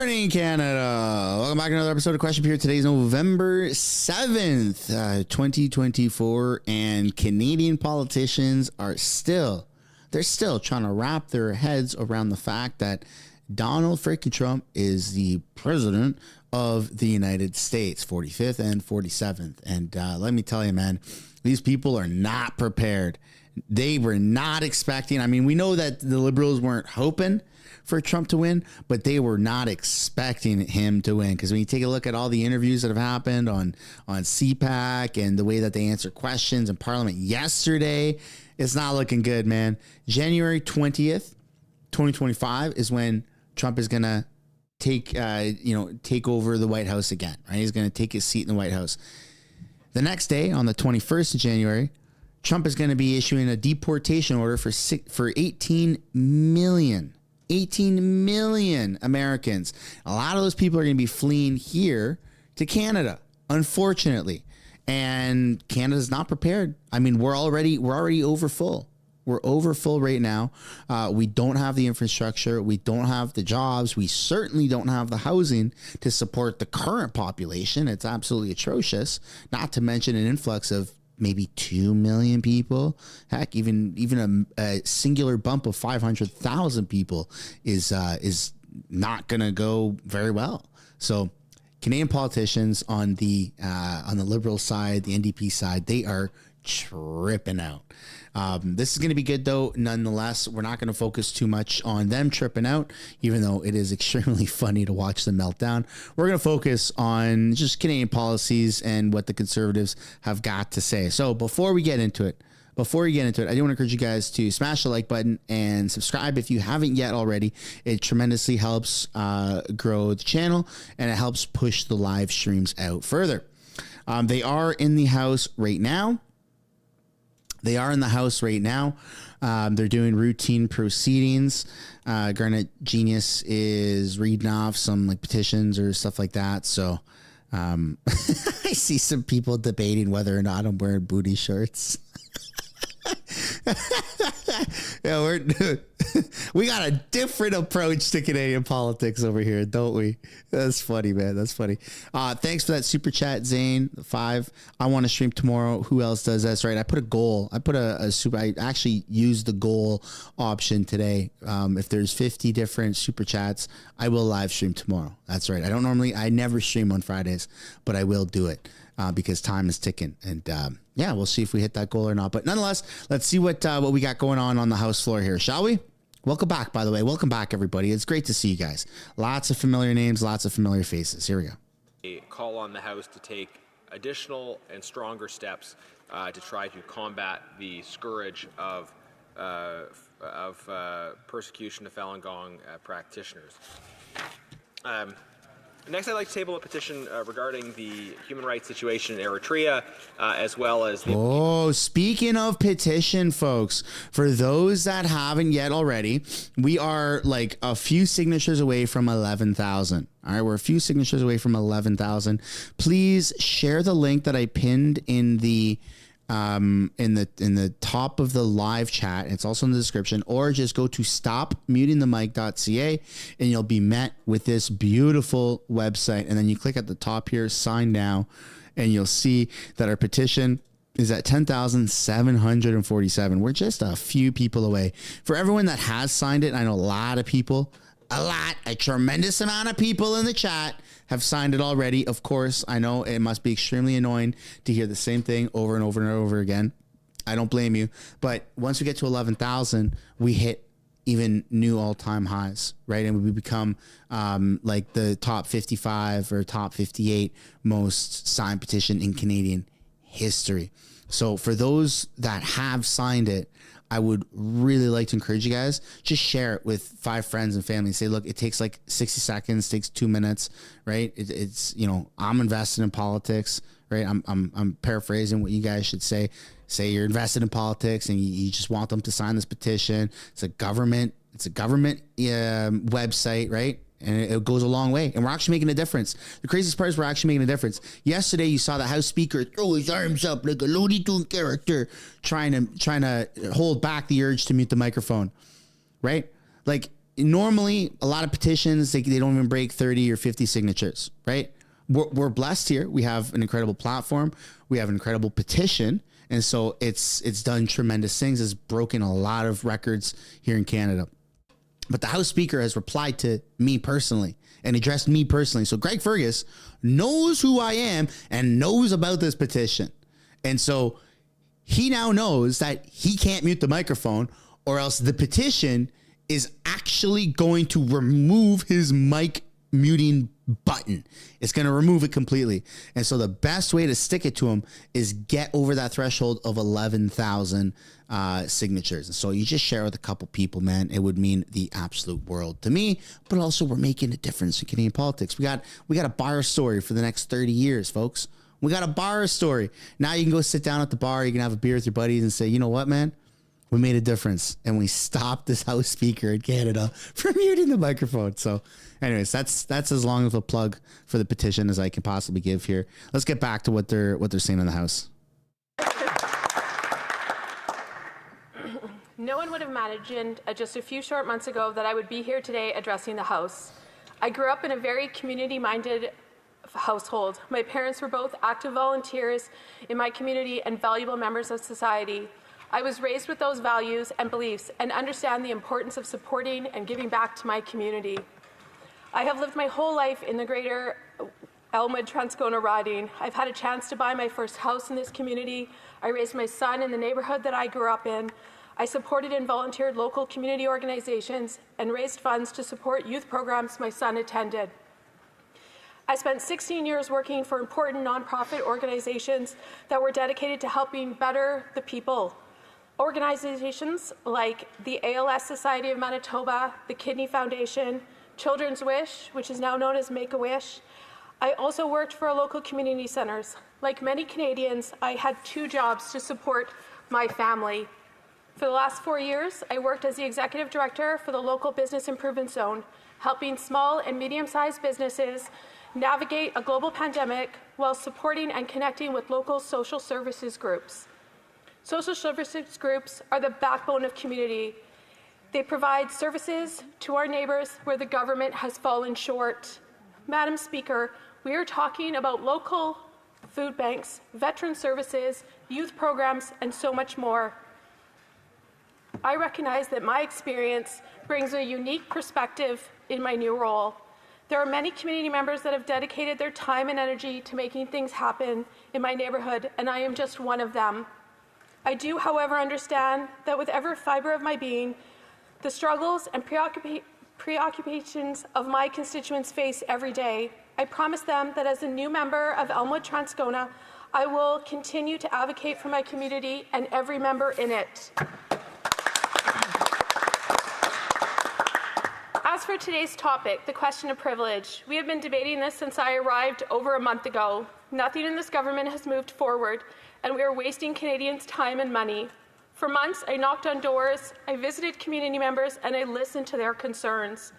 Morning, Canada. Welcome back to another episode of Question Pierre. Today's November 7th, 2024, and Canadian politicians are still trying to wrap their heads around the fact that Donald freaking Trump is the president of the United States, 45th and 47th. And let me tell you, man, these people are not prepared. They were not expecting. I mean, we know that the Liberals weren't hoping for Trump to win, but they were not expecting him to win. Because when you take a look at all the interviews that have happened on CPAC and the way that they answer questions in Parliament yesterday, it's not looking good, man. January 20th, 2025 is when Trump is going to take over the White House again, right? He's going to take his seat in the White House. The next day, on the 21st of January, Trump is going to be issuing a deportation order for 18 million Americans. A lot of those people are going to be fleeing here to Canada, unfortunately. And Canada's not prepared. I mean, we're already over full. We're over full right now. We don't have the infrastructure. We don't have the jobs. We certainly don't have the housing to support the current population. It's absolutely atrocious, not to mention an influx of maybe 2 million people. Heck, even a singular bump of 500,000 people is not going to go very well. So Canadian politicians on the Liberal side, the NDP side, they are tripping out. This is going to be good, though. Nonetheless, we're not going to focus too much on them tripping out, even though it is extremely funny to watch them melt down. We're going to focus on just Canadian policies and what the Conservatives have got to say. So before we get into it, I do want to encourage you guys to smash the like button and subscribe if you haven't yet already. It tremendously helps grow the channel, and it helps push the live streams out further. They are in the House right now. They're doing routine proceedings. Garnet Genius is reading off some like petitions or stuff like that. So I see some people debating whether or not I'm wearing booty shorts. Yeah, we got a different approach to Canadian politics over here, don't we? That's funny, man. That's funny. Thanks for that super chat, Zane. 5. I want to stream tomorrow. Who else does that? That's right. I put a goal. I actually used the goal option today. If there's 50 different super chats, I will live stream tomorrow. That's right. I never stream on Fridays, but I will do it because time is ticking. And yeah, we'll see if we hit that goal or not. But nonetheless, let's see what we got going on the House floor here, shall we? Welcome back, by the way. Welcome back, everybody. It's great to see you guys. Lots of familiar names, lots of familiar faces. Here we go. A call on the House to take additional and stronger steps to try to combat the scourge of persecution of Falun Gong practitioners. Next, I'd like to table a petition regarding the human rights situation in Eritrea, as well as the... Oh, speaking of petition, folks, for those that haven't yet already, we are like a few signatures away from 11,000. All right, we're a few signatures away from 11,000. Please share the link that I pinned in the top of the live chat. It's also in the description, or just go to stopmutingthemic.ca and you'll be met with this beautiful website. And then you click at the top here, sign now, and you'll see that our petition is at 10,747. We're just a few people away. For everyone that has signed it, I know a lot of people, a tremendous amount of people in the chat have signed it already. Of course, I know it must be extremely annoying to hear the same thing over and over and over again. I don't blame you. But once we get to 11,000, we hit even new all-time highs, right? And we become like the top 55 or top 58 most signed petition in Canadian history. So for those that have signed it, I would really like to encourage you guys, just share it with 5 friends and family. Say, look, it takes like 60 seconds, takes 2 minutes, right? It's, I'm invested in politics, right? I'm paraphrasing what you guys should say. Say you're invested in politics and you just want them to sign this petition. It's a government website, right? And it goes a long way. And we're actually making a difference. The craziest part is we're actually making a difference. Yesterday, you saw the House Speaker throw his arms up like a Looney Tune character, trying to hold back the urge to mute the microphone, right? Like, normally a lot of petitions, they don't even break 30 or 50 signatures, right? We're blessed here. We have an incredible platform. We have an incredible petition. And so it's done tremendous things. It's broken a lot of records here in Canada. But the House Speaker has replied to me personally and addressed me personally. So Greg Fergus knows who I am and knows about this petition. And so he now knows that he can't mute the microphone, or else the petition is actually going to remove his mic muting button. It's going to remove it completely. And so the best way to stick it to him is get over that threshold of 11,000 signatures. And so you just share with a couple people, man. It would mean the absolute world to me, but also we're making a difference in Canadian politics. We got a bar story for the next 30 years, folks. We got a bar story. Now you can go sit down at the bar. You can have a beer with your buddies and say, you know what, man? We made a difference and we stopped this House Speaker in Canada from muting the microphone. So anyways, that's as long of a plug for the petition as I can possibly give here. Let's get back to what they're saying in the House. No one would have imagined just a few short months ago that I would be here today addressing the House. I grew up in a very community-minded household. My parents were both active volunteers in my community and valuable members of society. I was raised with those values and beliefs and understand the importance of supporting and giving back to my community. I have lived my whole life in the greater Elmwood-Transcona riding. I've had a chance to buy my first house in this community. I raised my son in the neighborhood that I grew up in. I supported and volunteered local community organizations and raised funds to support youth programs my son attended. I spent 16 years working for important nonprofit organizations that were dedicated to helping better the people. Organizations like the ALS Society of Manitoba, the Kidney Foundation, Children's Wish, which is now known as Make-A-Wish. I also worked for local community centers. Like many Canadians, I had 2 jobs to support my family. For the last 4 years, I worked as the Executive Director for the local Business Improvement Zone, helping small and medium-sized businesses navigate a global pandemic while supporting and connecting with local social services groups. Social services groups are the backbone of community. They provide services to our neighbors where the government has fallen short. Madam Speaker, we are talking about local food banks, veteran services, youth programs, and so much more. I recognize that my experience brings a unique perspective in my new role. There are many community members that have dedicated their time and energy to making things happen in my neighborhood, and I am just one of them. I do, however, understand that with every fiber of my being, the struggles and preoccupations of my constituents face every day. I promise them that as a new member of Elmwood-Transcona, I will continue to advocate for my community and every member in it. As for today's topic, the question of privilege, we have been debating this since I arrived over a month ago. Nothing in this government has moved forward, and we are wasting Canadians' time and money. For months, I knocked on doors, I visited community members, and I listened to their concerns.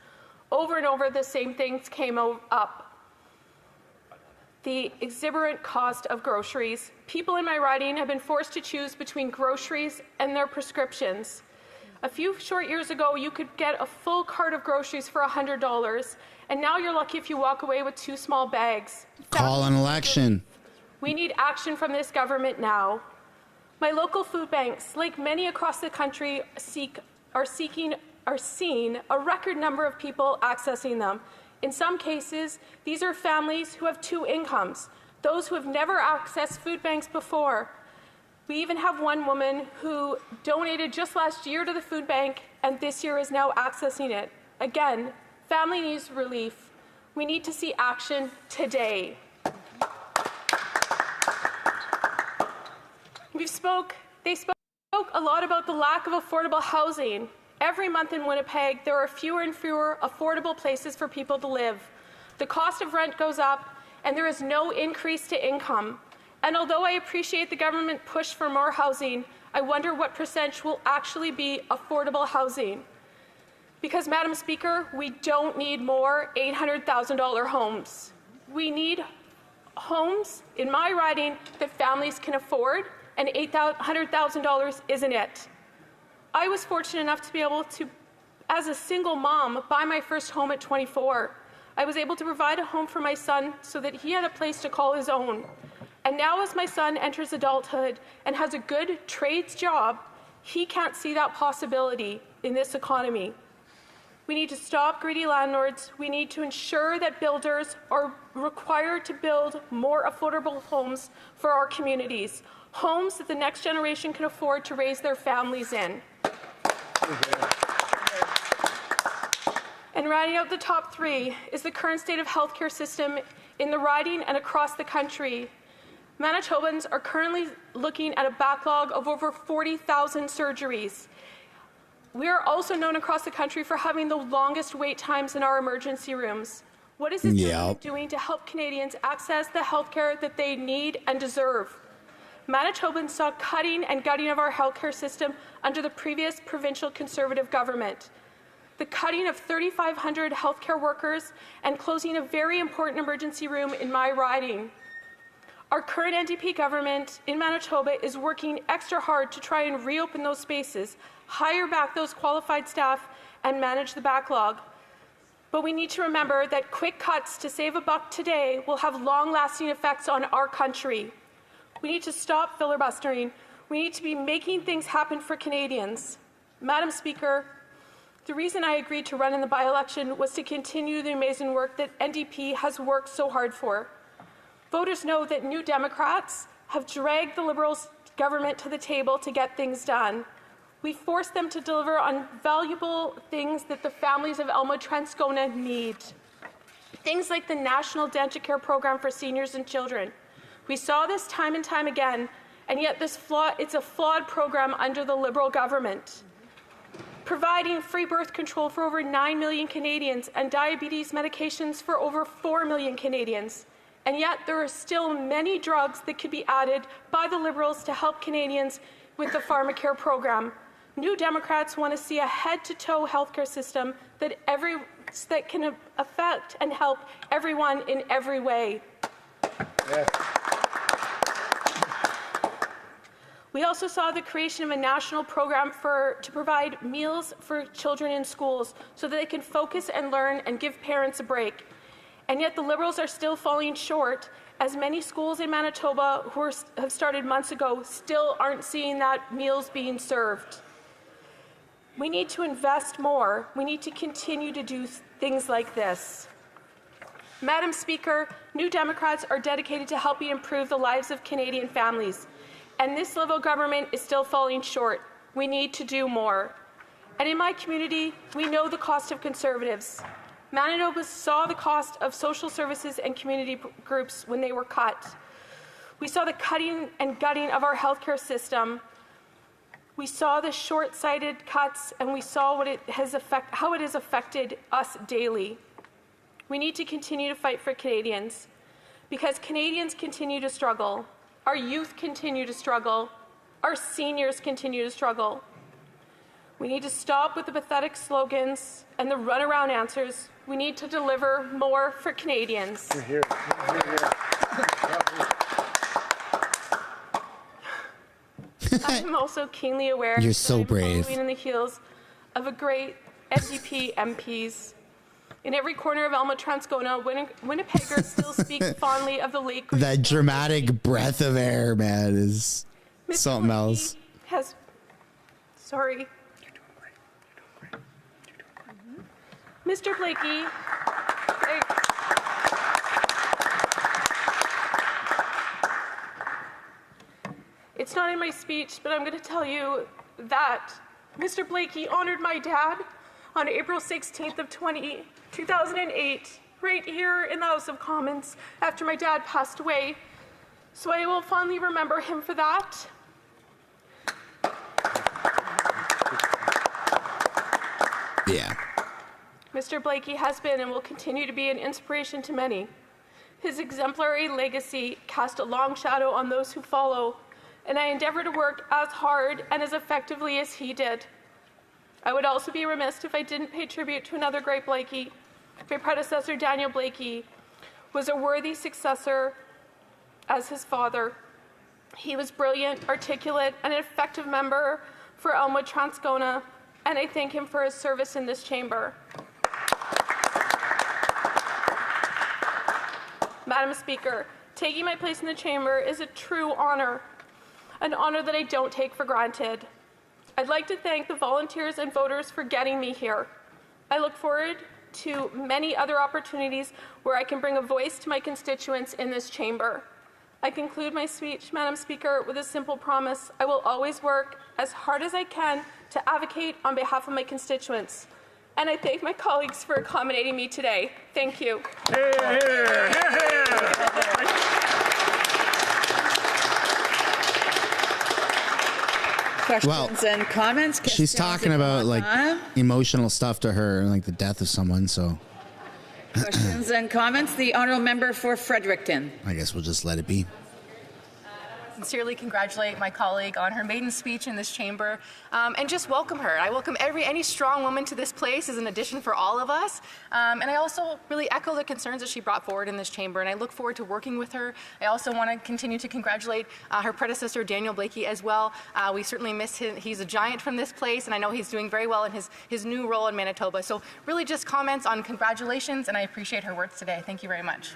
Over and over, the same things came up. The exorbitant cost of groceries. People in my riding have been forced to choose between groceries and their prescriptions. A few short years ago, you could get a full cart of groceries for $100, and now you're lucky if you walk away with 2 small bags. Call an election. We need action from this government now. My local food banks, like many across the country, are seeing a record number of people accessing them. In some cases, these are families who have 2 incomes, those who have never accessed food banks before. We even have one woman who donated just last year to the food bank and this year is now accessing it. Again, family needs relief. We need to see action today. They spoke a lot about the lack of affordable housing. Every month in Winnipeg, there are fewer and fewer affordable places for people to live. The cost of rent goes up, and there is no increase to income. And although I appreciate the government push for more housing, I wonder what percentage will actually be affordable housing. Because, Madam Speaker, we don't need more $800,000 homes. We need homes in my riding that families can afford, and $800,000 isn't it. I was fortunate enough to be able to As a single mom, buy my first home at 24. I was able to provide a home for my son so that he had a place to call his own. And now as my son enters adulthood and has a good trades job, he can't see that possibility in this economy. We need to stop greedy landlords. We need to ensure that builders are required to build more affordable homes for our communities, homes that the next generation can afford to raise their families in. And rounding out the top three is the current state of healthcare system in the riding and across the country. Manitobans are currently looking at a backlog of over 40,000 surgeries. We are also known across the country for having the longest wait times in our emergency rooms. What is this government doing to help Canadians access the healthcare that they need and deserve? Manitobans saw cutting and gutting of our healthcare system under the previous provincial Conservative government. The cutting of 3,500 healthcare workers and closing a very important emergency room in my riding. Our current NDP government in Manitoba is working extra hard to try and reopen those spaces, hire back those qualified staff, and manage the backlog. But we need to remember that quick cuts to save a buck today will have long-lasting effects on our country. We need to stop filibustering. We need to be making things happen for Canadians. Madam Speaker, the reason I agreed to run in the by-election was to continue the amazing work that NDP has worked so hard for. Voters know that New Democrats have dragged the Liberals government to the table to get things done. We forced them to deliver on valuable things that the families of Elmwood-Transcona need. Things like the National Dental Care Program for seniors and children. We saw this time and time again, and yet it's a flawed program under the Liberal government. Providing free birth control for over 9 million Canadians and diabetes medications for over 4 million Canadians. And yet there are still many drugs that could be added by the Liberals to help Canadians with the pharmacare program. New Democrats want to see a head-to-toe healthcare system that can affect and help everyone in every way. Yes. We also saw the creation of a national program to provide meals for children in schools so that they can focus and learn and give parents a break. And yet the Liberals are still falling short, as many schools in Manitoba who have started months ago still aren't seeing that meals being served. We need to invest more. We need to continue to do things like this. Madam Speaker, New Democrats are dedicated to helping improve the lives of Canadian families, and this Liberal government is still falling short. We need to do more. And in my community, we know the cost of Conservatives. Manitoba saw the cost of social services and community groups when they were cut. We saw the cutting and gutting of our healthcare system. We saw the short-sighted cuts, and we saw how it has affected us daily. We need to continue to fight for Canadians, because Canadians continue to struggle. Our youth continue to struggle. Our seniors continue to struggle. We need to stop with the pathetic slogans and the runaround answers. We need to deliver more for Canadians. You're here. I'm also keenly aware You're so that I'm brave. following in the heels of a great NDP MPs. In every corner of Elmwood-Transcona, Winnipeggers still speak fondly of the lake. That dramatic breath of air, man, is Mr. something else. Sorry. Mr. Blakey, it's not in my speech, but I'm going to tell you that Mr. Blakey honored my dad on April 16th of 2008, right here in the House of Commons, after my dad passed away. So I will fondly remember him for that. Yeah. Mr. Blakey has been and will continue to be an inspiration to many. His exemplary legacy cast a long shadow on those who follow, and I endeavor to work as hard and as effectively as he did. I would also be remiss if I didn't pay tribute to another great Blakey. My predecessor, Daniel Blakey, was a worthy successor as his father. He was brilliant, articulate, and an effective member for Elmwood-Transcona. and I thank him for his service in this chamber. Madam Speaker, taking my place in the chamber is a true honor, an honor that I don't take for granted. I'd like to thank the volunteers and voters for getting me here. I look forward to many other opportunities where I can bring a voice to my constituents in this chamber. I conclude my speech, Madam Speaker, with a simple promise. I will always work as hard as I can to advocate on behalf of my constituents. And I thank my colleagues for accommodating me today. Thank you. Questions and comments? She's talking about like emotional stuff to her, like the death of someone. So questions and comments. The honourable member for Fredericton. I guess we'll just let it be. Sincerely congratulate my colleague on her maiden speech in this chamber, and just welcome her. I welcome any strong woman to this place as an addition for all of us, and I also really echo the concerns that she brought forward in this chamber, and I look forward to working with her. I also want to continue to congratulate her predecessor, Daniel Blakey, as well. We certainly miss him. He's a giant from this place, and I know he's doing very well in his new role in Manitoba. So really just comments on congratulations, and I appreciate her words today. Thank you very much.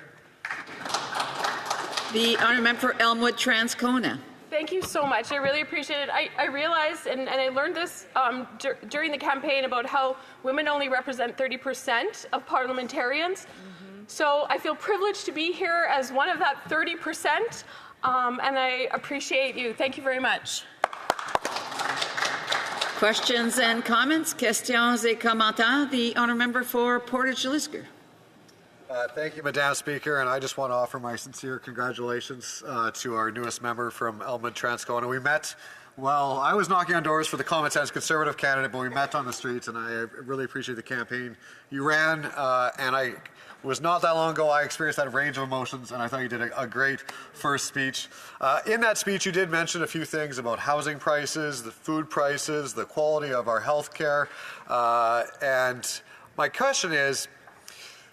The honourable member for Elmwood Transcona. Thank you so much. I really appreciate it. I realized, and I learned this during the campaign, about how women only represent 30% of parliamentarians. So I feel privileged to be here as one of that 30%, and I appreciate you. Thank you very much. Questions and comments? Questions et commentaires. The honourable member for Portage-Lisgar. Thank you, Madam Speaker, and I just want to offer my sincere congratulations to our newest member from Elmwood Transcona. We met, well, I was knocking on doors for the Common Sense Conservative candidate, but we met on the streets, and I really appreciate the campaign you ran, and I was not that long ago I experienced that range of emotions, and I thought you did a great first speech. In that speech, you did mention a few things about housing prices, the food prices, the quality of our health care, and my question is,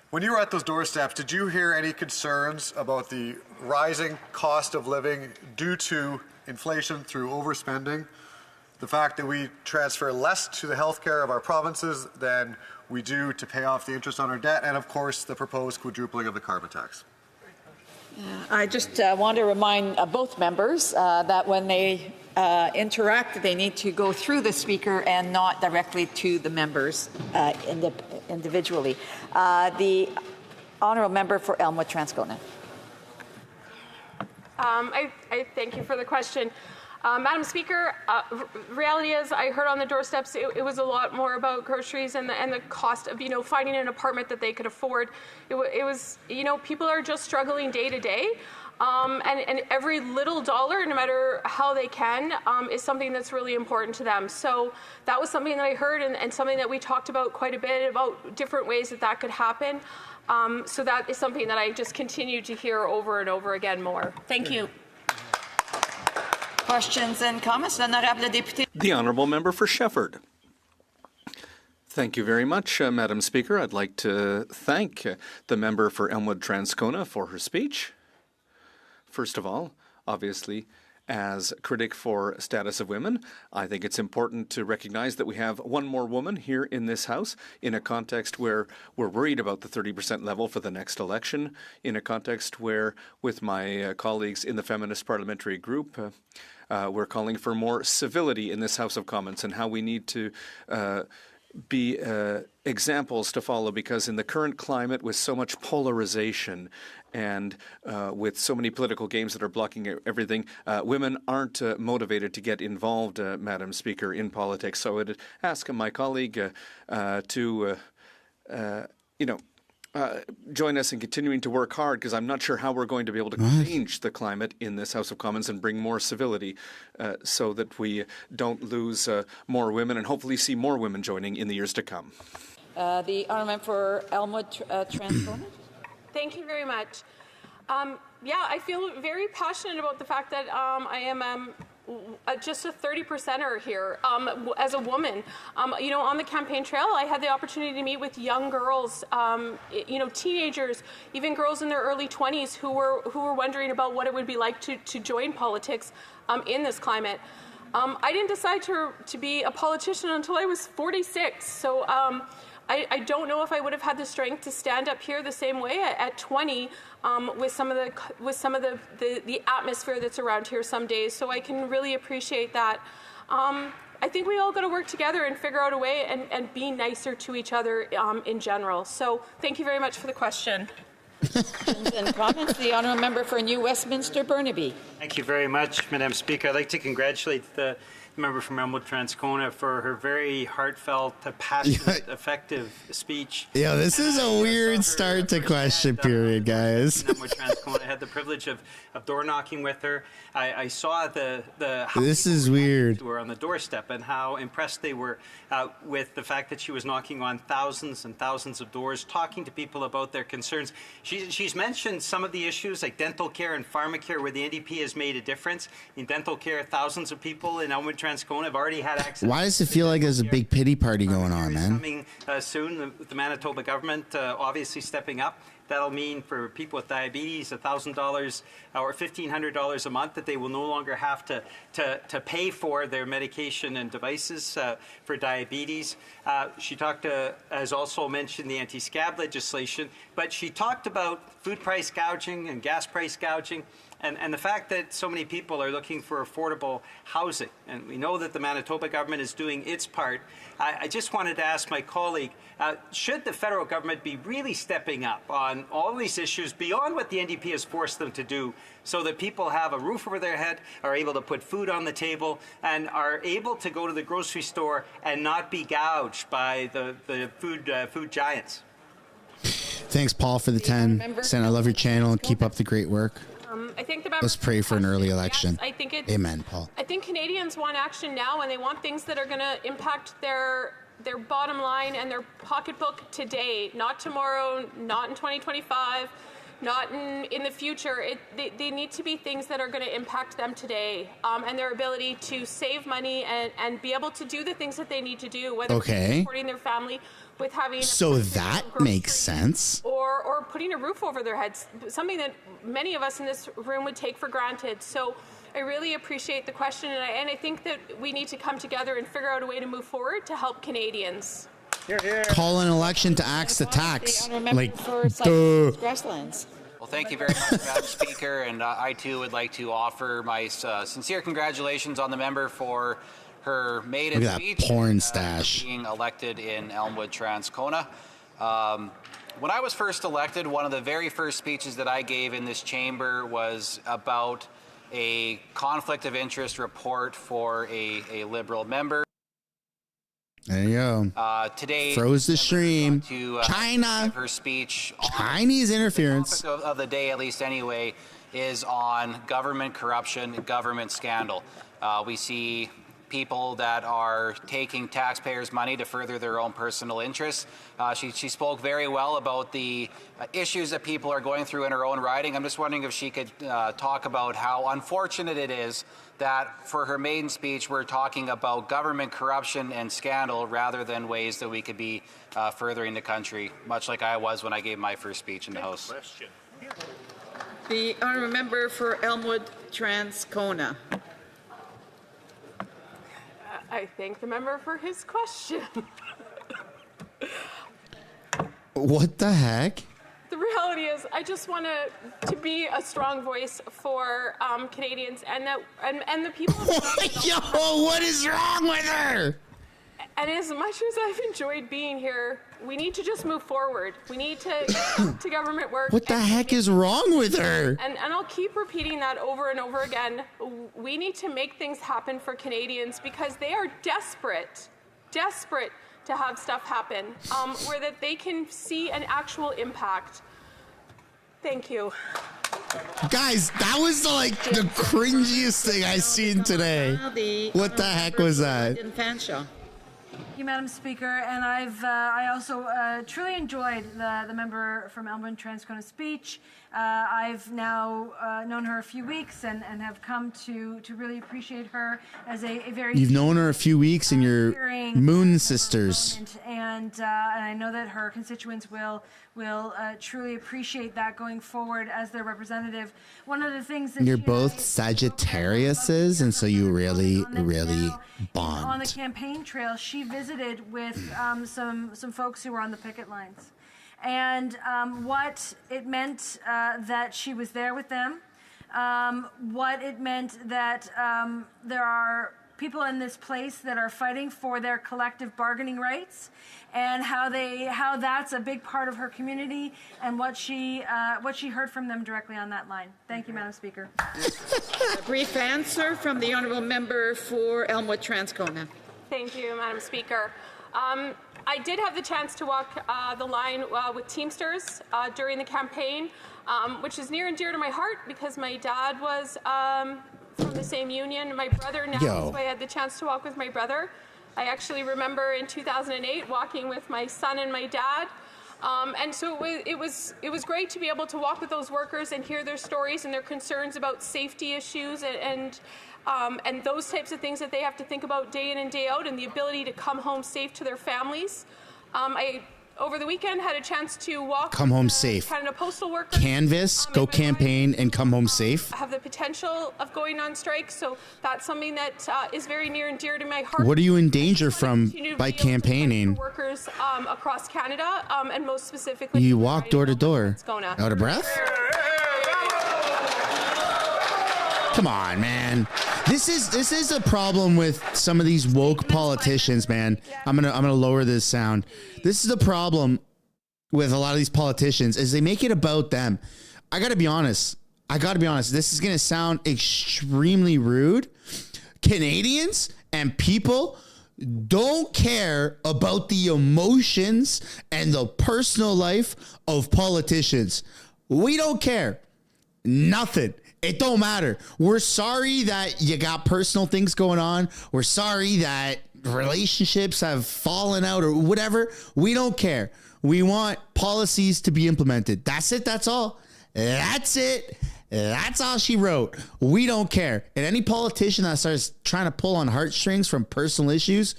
when you were at those doorsteps, did you hear any concerns about the rising cost of living due to inflation through overspending, the fact that we transfer less to the health care of our provinces than we do to pay off the interest on our debt, and of course the proposed quadrupling of the carbon tax? I just want to remind both members that when they interact, they need to go through the speaker and not directly to the members individually. The honourable member for Elmwood Transcona. I thank you for the question. Madam Speaker, reality is I heard on the doorsteps it was a lot more about groceries and the cost of, finding an apartment that they could afford. It was, people are just struggling day to day. And every little dollar, no matter how they can, is something that's really important to them. So that was something that I heard and something that we talked about quite a bit, about different ways that could happen. So that is something that I just continue to hear over and over again more. Thank you. Questions and comments? The honourable member for Shefford. Thank you very much, Madam Speaker. I'd like to thank the member for Elmwood Transcona for her speech. First of all, obviously, as critic for status of women, I think it's important to recognize that we have one more woman here in this House in a context where we're worried about the 30% level for the next election, in a context where, with my colleagues in the Feminist Parliamentary Group, we're calling for more civility in this House of Commons and how we need to be examples to follow, because in the current climate with so much polarization and with so many political games that are blocking everything, women aren't motivated to get involved, Madam Speaker, in politics. So I would ask my colleague to, join us in continuing to work hard, because I'm not sure how we're going to be able to change the climate in this House of Commons and bring more civility so that we don't lose more women and hopefully see more women joining in the years to come. The honourable for Elmwood Transcona. Thank you very much. I feel very passionate about the fact that I am just a 30%er here as a woman. On the campaign trail, I had the opportunity to meet with young girls, teenagers, even girls in their early 20s who were wondering about what it would be like to join politics in this climate. I didn't decide to be a politician until I was 46. So I don't know if I would have had the strength to stand up here the same way at 20 with some of the atmosphere that's around here some days. So I can really appreciate that. I think we all got to work together and figure out a way and be nicer to each other in general. So thank you very much for the question. And comments, the honourable member for New Westminster, Burnaby. Thank you very much, Madam Speaker. I'd like to congratulate the member from Elmwood Transcona for her very heartfelt, passionate, effective speech. Yeah, this is a weird start to question period, guys. Elmwood Transcona. I had the privilege of door knocking with her. I saw how this is weird. Were on the doorstep and how impressed they were with the fact that she was knocking on thousands and thousands of doors, talking to people about their concerns. She's mentioned some of the issues like dental care and pharmacare where the NDP has made a difference. In dental care, thousands of people in Elmwood Transcona have already had access. Why does it feel like there's a big pity party going on, man? Coming soon, the Manitoba government obviously stepping up. That'll mean for people with diabetes, $1,000 or $1,500 a month that they will no longer have to pay for their medication and devices for diabetes. She has also mentioned the anti-scab legislation, but she talked about food price gouging and gas price gouging. And the fact that so many people are looking for affordable housing, and we know that the Manitoba government is doing its part. I just wanted to ask my colleague, should the federal government be really stepping up on all these issues beyond what the NDP has forced them to do so that people have a roof over their head, are able to put food on the table, and are able to go to the grocery store and not be gouged by the food giants? Thanks, Paul, for the 10 cent. I love your channel and keep up the great work. I think Let's pray for an early election. Yes, I think Amen, Paul. I think Canadians want action now, and they want things that are going to impact their bottom line and their pocketbook today, not tomorrow, not in 2025, not in the future. They need to be things that are going to impact them today, and their ability to save money and be able to do the things that they need to do, whether it's supporting their family with having so that makes sense, or putting a roof over their heads, something that many of us in this room would take for granted. So I really appreciate the question, and I think that we need to come together and figure out a way to move forward to help Canadians. Call an election to axe the tax. Like, Grasslands. Well, thank you very much, Madam Speaker, and I too would like to offer my sincere congratulations on the member for her maiden Look at speech, that porn stash. being elected in Elmwood Transcona. When I was first elected, one of the very first speeches that I gave in this chamber was about a conflict of interest report for a Liberal member. There you go. Today, froze the stream. China. Her speech. Chinese interference. The topic of the day, at least anyway, is on government corruption, government scandal. We see people that are taking taxpayers' money to further their own personal interests. She spoke very well about the issues that people are going through in her own riding. I'm just wondering if she could talk about how unfortunate it is that for her maiden speech we're talking about government corruption and scandal rather than ways that we could be furthering the country, much like I was when I gave my first speech in the House. The honourable member for Elmwood Transcona. I thank the member for his question. What the heck? The reality is, I just want to be a strong voice for Canadians and the people. Yo, what is wrong with her? And as much as I've enjoyed being here, we need to just move forward. We need to government work. What the heck is wrong with her? And I'll keep repeating that over and over again. We need to make things happen for Canadians because they are desperate to have stuff happen where that they can see an actual impact. Thank you. Guys, that was like the cringiest thing I've seen today. What the heck was that? Thank you, Madam Speaker. And I also truly enjoyed the member from Elmwood-Transcona's speech. I've now known her a few weeks and have come to really appreciate her as a very... You've known her a few weeks and you're moon sisters. And I know that her constituents will truly appreciate that going forward as their representative. One of the things that you're both Sagittariuses, and so you really bond. On the campaign trail, she visited with some folks who were on the picket lines. And what it meant that she was there with them, what it meant that there are people in this place that are fighting for their collective bargaining rights, and how that's a big part of her community, and what she heard from them directly on that line. Thank you, Madam Speaker. A brief answer from the honourable member for Elmwood-Transcona. Thank you, Madam Speaker. I did have the chance to walk the line with Teamsters during the campaign, which is near and dear to my heart because my dad was from the same union. My brother now, so I had the chance to walk with my brother. I actually remember in 2008 walking with my son and my dad. And so it was great to be able to walk with those workers and hear their stories and their concerns about safety issues and those types of things that they have to think about day in and day out, and the ability to come home safe to their families. I over the weekend had a chance to walk. Come home safe. Canada Postal Workers. Canvas, go campaign, and come home safe. Have the potential of going on strike, so that's something that is very near and dear to my heart. What are you in danger from by campaigning? Workers across Canada, and most specifically, you walk door to door. Out of breath? Come on, man. This is a problem with some of these woke politicians, man. I'm gonna lower this sound. This is a problem with a lot of these politicians is they make it about them. I gotta be honest. This is gonna sound extremely rude. Canadians and people don't care about the emotions and the personal life of politicians. We don't care. Nothing. It don't matter. We're sorry that you got personal things going on. We're sorry that relationships have fallen out or whatever. We don't care. We want policies to be implemented. That's it. That's all. That's it. That's all she wrote. We don't care. And any politician that starts trying to pull on heartstrings from personal issues,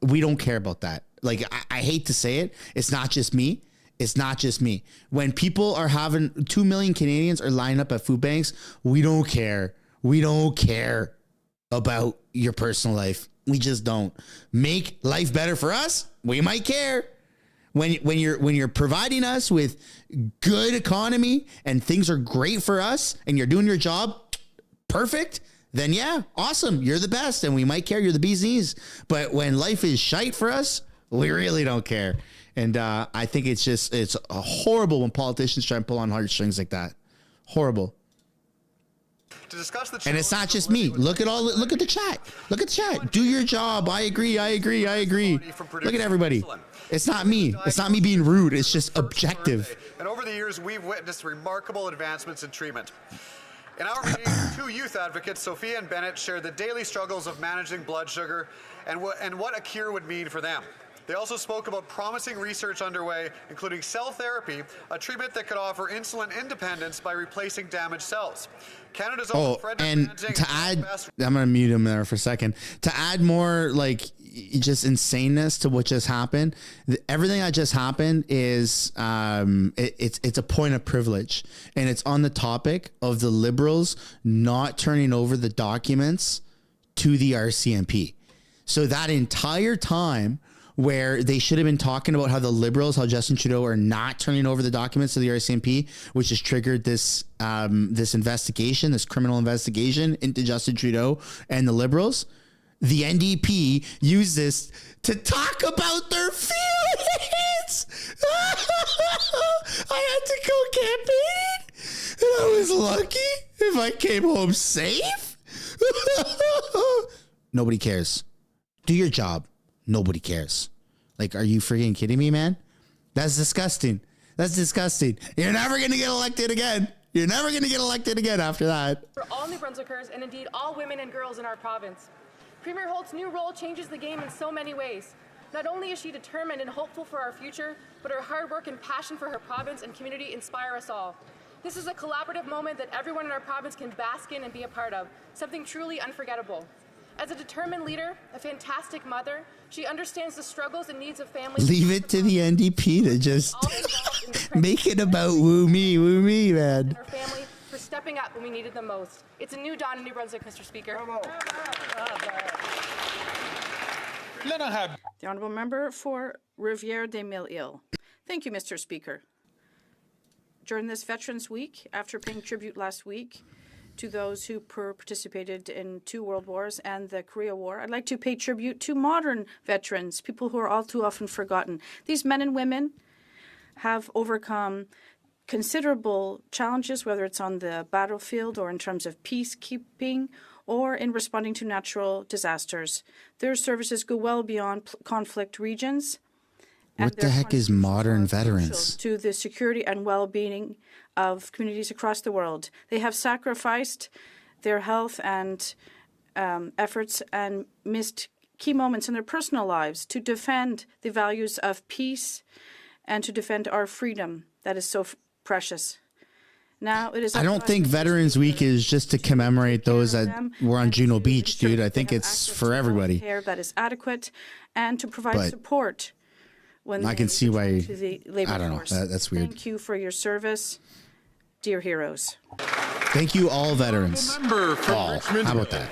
we don't care about that. Like, I hate to say it. It's not just me. It's not just me. When people are having 2 million Canadians are lined up at food banks, we don't care. We don't care about your personal life. We just don't. Make life better for us. We might care. When you're providing us with good economy and things are great for us and you're doing your job perfect, then yeah, awesome. You're the best and we might care. You're the bee's knees. But when life is shite for us, we really don't care. And I think it's horrible when politicians try and pull on heartstrings like that. Horrible. To discuss the and it's not just me. Look at the chat. Look at the chat. Do your job. I agree. Look at everybody. It's not me. It's not me being rude. It's just objective. And over the years, we've witnessed remarkable advancements in treatment. In our meeting, 2 youth advocates, Sophia and Bennett, shared the daily struggles of managing blood sugar and what a cure would mean for them. They also spoke about promising research underway, including cell therapy, a treatment that could offer insulin independence by replacing damaged cells. Canada's own and to add, I'm going to mute him there for a second. To add more like just insaneness to what just happened, everything that just happened is it's a point of privilege, and it's on the topic of the Liberals not turning over the documents to the RCMP. So that entire time where they should have been talking about how the Liberals, how Justin Trudeau are not turning over the documents to the RCMP, which has triggered this investigation, this criminal investigation into Justin Trudeau and the Liberals. The NDP used this to talk about their feelings. I had to go campaign, and I was lucky if I came home safe. Nobody cares. Do your job. Nobody cares. Like, are you freaking kidding me, man? That's disgusting. That's disgusting. You're never going to get elected again. You're never going to get elected again after that. For all New Brunswickers, and indeed all women and girls in our province, Premier Holt's new role changes the game in so many ways. Not only is she determined and hopeful for our future, but her hard work and passion for her province and community inspire us all. This is a collaborative moment that everyone in our province can bask in and be a part of, something truly unforgettable. As a determined leader, a fantastic mother, she understands the struggles and needs of families. Leave it to the NDP to just make it about woo me, man. And her family for stepping up when we needed them most. It's a new dawn in New Brunswick, Mr. Speaker. The Honourable Member for Rivière-des-Mille-Îles. Thank you, Mr. Speaker. During this Veterans Week, after paying tribute last week to those who participated in 2 world wars and the Korea War, I'd like to pay tribute to modern veterans, people who are all too often forgotten. These men and women have overcome considerable challenges, whether it's on the battlefield or in terms of peacekeeping or in responding to natural disasters. Their services go well beyond conflict regions. What the heck is modern veterans? To the security and well-being of communities across the world. They have sacrificed their health and efforts and missed key moments in their personal lives to defend the values of peace and to defend our freedom that is so precious. Now it is. I don't think Veterans Week is just to commemorate those that were on Juno Beach, dude. I think it's for everybody. Care that is adequate and to provide support. When I can see why. To the labor I don't force. know. That's weird. Thank you for your service, dear heroes. Thank you, all veterans. All. How about that?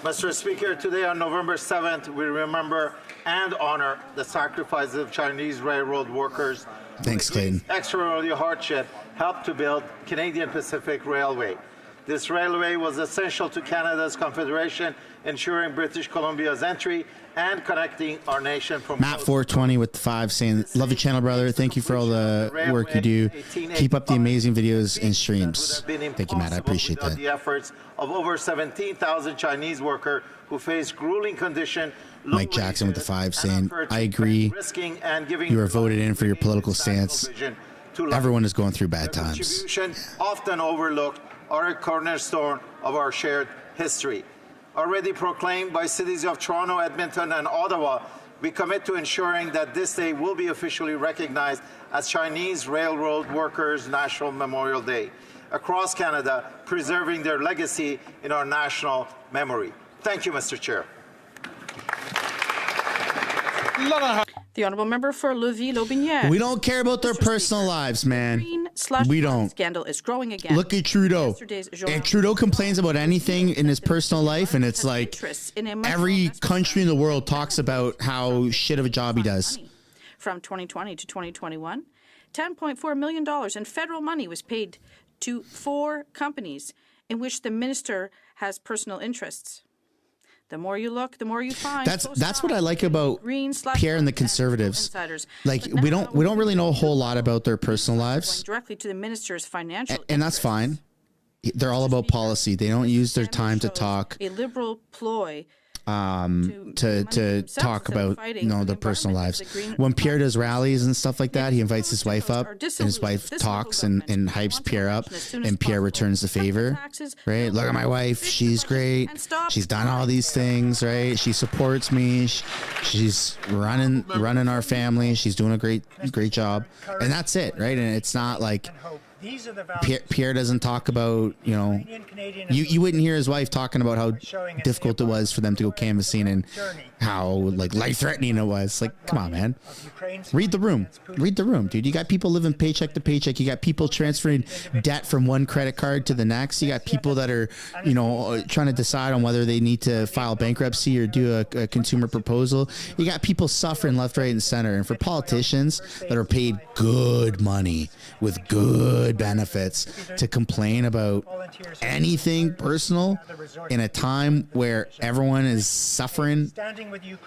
Mr. Speaker, today on November 7th, we remember and honor the sacrifices of Chinese railroad workers. Thanks, Clayton. Extraordinary hardship helped to build Canadian Pacific Railway. This railway was essential to Canada's Confederation, ensuring British Columbia's entry and connecting our nation from Matt 420 with the 5 saying, love your channel, brother. Thank you for all the work you do. Keep up the amazing videos and streams. Thank you, Matt. I appreciate that. The efforts of over 17,000 Chinese workers who face grueling conditions. Mike Jackson with the 5 saying, I agree. You are voted in for your political stance. Everyone is going through bad times. Often overlooked are a cornerstone of our shared history. Already proclaimed by cities of Toronto, Edmonton, and Ottawa, we commit to ensuring that this day will be officially recognized as Chinese Railroad Workers' National Memorial Day across Canada, preserving their legacy in our national memory. Thank you, Mr. Chair. The Honourable Member for Lévis-Lotbinière. We don't care about their personal lives, man. We don't. Scandal is growing again. Look at Trudeau. And Trudeau complains about anything in his personal life, and it's like every country in the world talks about how shit of a job he does. From 2020 to 2021, $10.4 million in federal money was paid to 4 companies in which the minister has personal interests. The more you look, the more you find. That's what I like about Pierre and the Conservatives. Like we don't really know a whole lot about their personal lives. Directly to the minister's financial. And that's fine. They're all about policy. They don't use their time to talk. A liberal ploy. To talk about their personal lives. When Pierre does rallies and stuff like that, he invites his wife up, and his wife talks and hypes Pierre up, and Pierre returns the favor. Right? Look at my wife; she's great. She's done all these things. Right? She supports me. She's running our family. She's doing a great job, and that's it. Right? And it's not like. Pierre doesn't talk about, you wouldn't hear his wife talking about how difficult it was for them to go canvassing and how life-threatening it was. Like, come on, man. Read the room, dude. You got people living paycheck to paycheck. You got people transferring debt from one credit card to the next. You got people that are, trying to decide on whether they need to file bankruptcy or do a consumer proposal. You got people suffering left, right, and center. And for politicians that are paid good money with good benefits to complain about anything personal in a time where everyone is suffering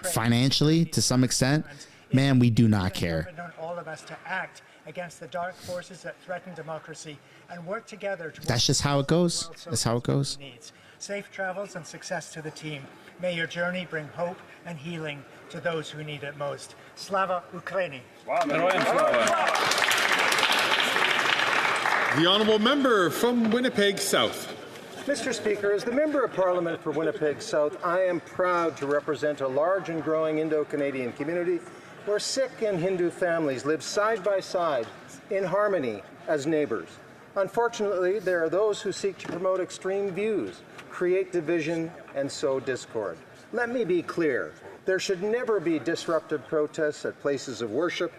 financially to some extent, man, we do not care. All of us to act against the dark forces that threaten democracy and work together. That's just how it goes. That's how it goes. Safe travels and success to the team. May your journey bring hope and healing to those who need it most. Slava Ukraini. The Honourable Member from Winnipeg South. Mr. Speaker, as the Member of Parliament for Winnipeg South, I am proud to represent a large and growing Indo-Canadian community where Sikh and Hindu families live side by side in harmony as neighbors. Unfortunately, there are those who seek to promote extreme views, create division, and sow discord. Let me be clear. There should never be disruptive protests at places of worship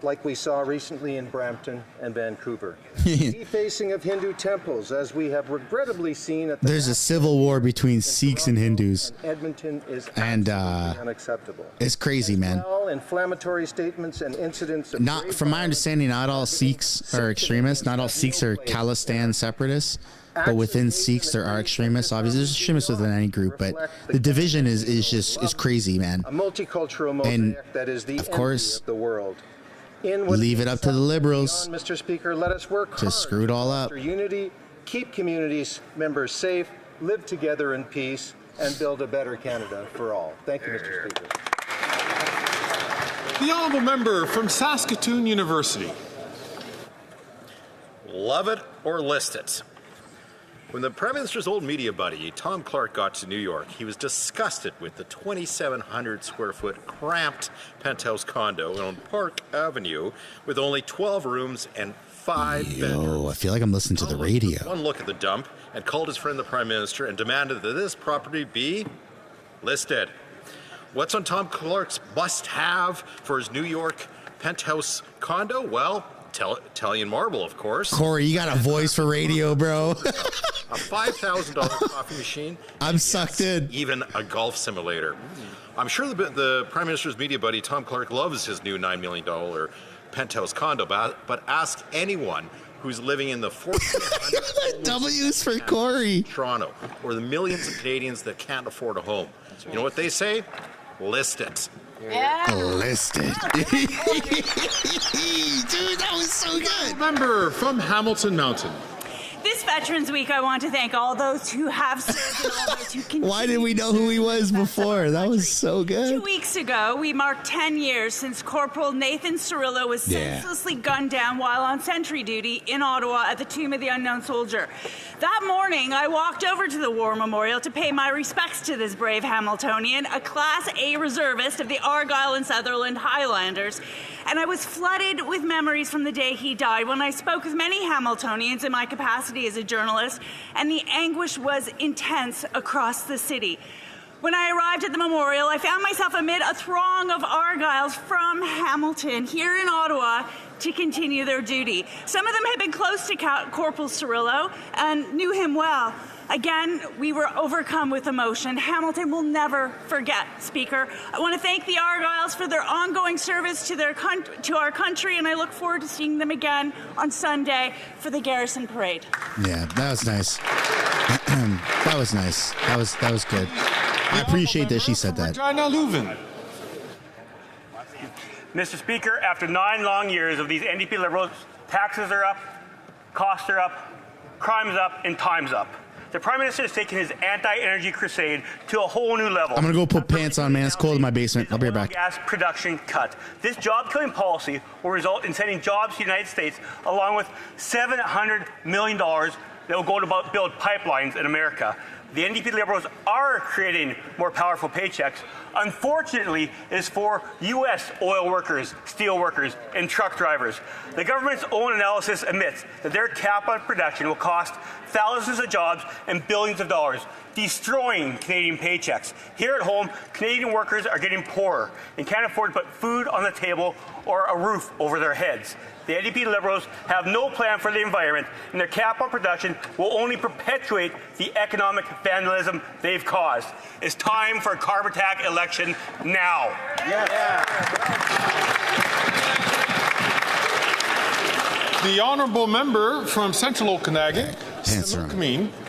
like we saw recently in Brampton and Vancouver. Defacing of Hindu temples, as we have regrettably seen at the There's a civil war between Sikhs and Hindus. Edmonton is And unacceptable. it's crazy, man. All inflammatory statements and incidents of Not, from my understanding, not all Sikhs are extremists. Not all Sikhs are Khalistan separatists. But within Sikhs, there are extremists. Obviously, there's extremists within any group, but the division is crazy, man. a multicultural mosaic that is the of course, envy of the world. leave it up to the Liberals Mr. Speaker, let us work to screw it all up. for unity, keep communities members safe, live together in peace, and build a better Canada for all. Thank you, Mr. Speaker. The honourable member from Saskatoon University. Love it or list it. When the Prime Minister's old media buddy, Tom Clark, got to New York, he was disgusted with the 2,700 square foot cramped penthouse condo on Park Avenue with only 12 rooms and 5 bedrooms. I feel like I'm listening to the radio. One look at the dump and called his friend the Prime Minister and demanded that this property be listed. What's on Tom Clark's must-have for his New York penthouse condo? Well, Italian marble, of course. Corey, you got a voice for radio, bro. A $5,000 coffee machine. I'm sucked in. Even a golf simulator. I'm sure the Prime Minister's media buddy, Tom Clark, loves his new $9 million penthouse condo, but ask anyone who's living in the 1,400 W's for Corey. Toronto, or the millions of Canadians that can't afford a home. You know what they say? List it. Yeah. Listed. Dude, that was so good. Member from Hamilton Mountain. This Veterans Week, I want to thank all those who have served and all those who continue. Why did we know who he was before? That was so good. 2 weeks ago, we marked 10 years since Corporal Nathan Cirillo was senselessly gunned down while on sentry duty in Ottawa at the Tomb of the Unknown Soldier. That morning, I walked over to the War Memorial to pay my respects to this brave Hamiltonian, a Class A reservist of the Argyll and Sutherland Highlanders, and I was flooded with memories from the day he died when I spoke with many Hamiltonians in my capacity as a journalist, and the anguish was intense across the city. When I arrived at the memorial, I found myself amid a throng of Argylls from Hamilton here in Ottawa to continue their duty. Some of them had been close to Corporal Cirillo and knew him well. Again, we were overcome with emotion. Hamilton will never forget, Speaker. I want to thank the Argylls for their ongoing service to our country, and I look forward to seeing them again on Sunday for the Garrison Parade. Yeah, that was nice. That was nice. That was good. I appreciate that she said that. Mr. Speaker, after 9 long years of these NDP Liberals, taxes are up, costs are up, crime's up, and time's up. The Prime Minister has taken his anti-energy crusade to a whole new level. I'm going to go put pants on, man. It's cold in my basement. I'll be right back. Gas production cut. This job-killing policy will result in sending jobs to the United States, along with $700 million that will go to build pipelines in America. The NDP Liberals are creating more powerful paychecks. Unfortunately, it is for U.S. oil workers, steel workers, and truck drivers. The government's own analysis admits that their cap on production will cost thousands of jobs and billions of dollars, destroying Canadian paychecks. Here at home, Canadian workers are getting poorer and can't afford to put food on the table or a roof over their heads. The NDP Liberals have no plan for the environment, and their cap on production will only perpetuate the economic vandalism they've caused. It's time for a carbon tax election now. The honourable member from Central Okanagan,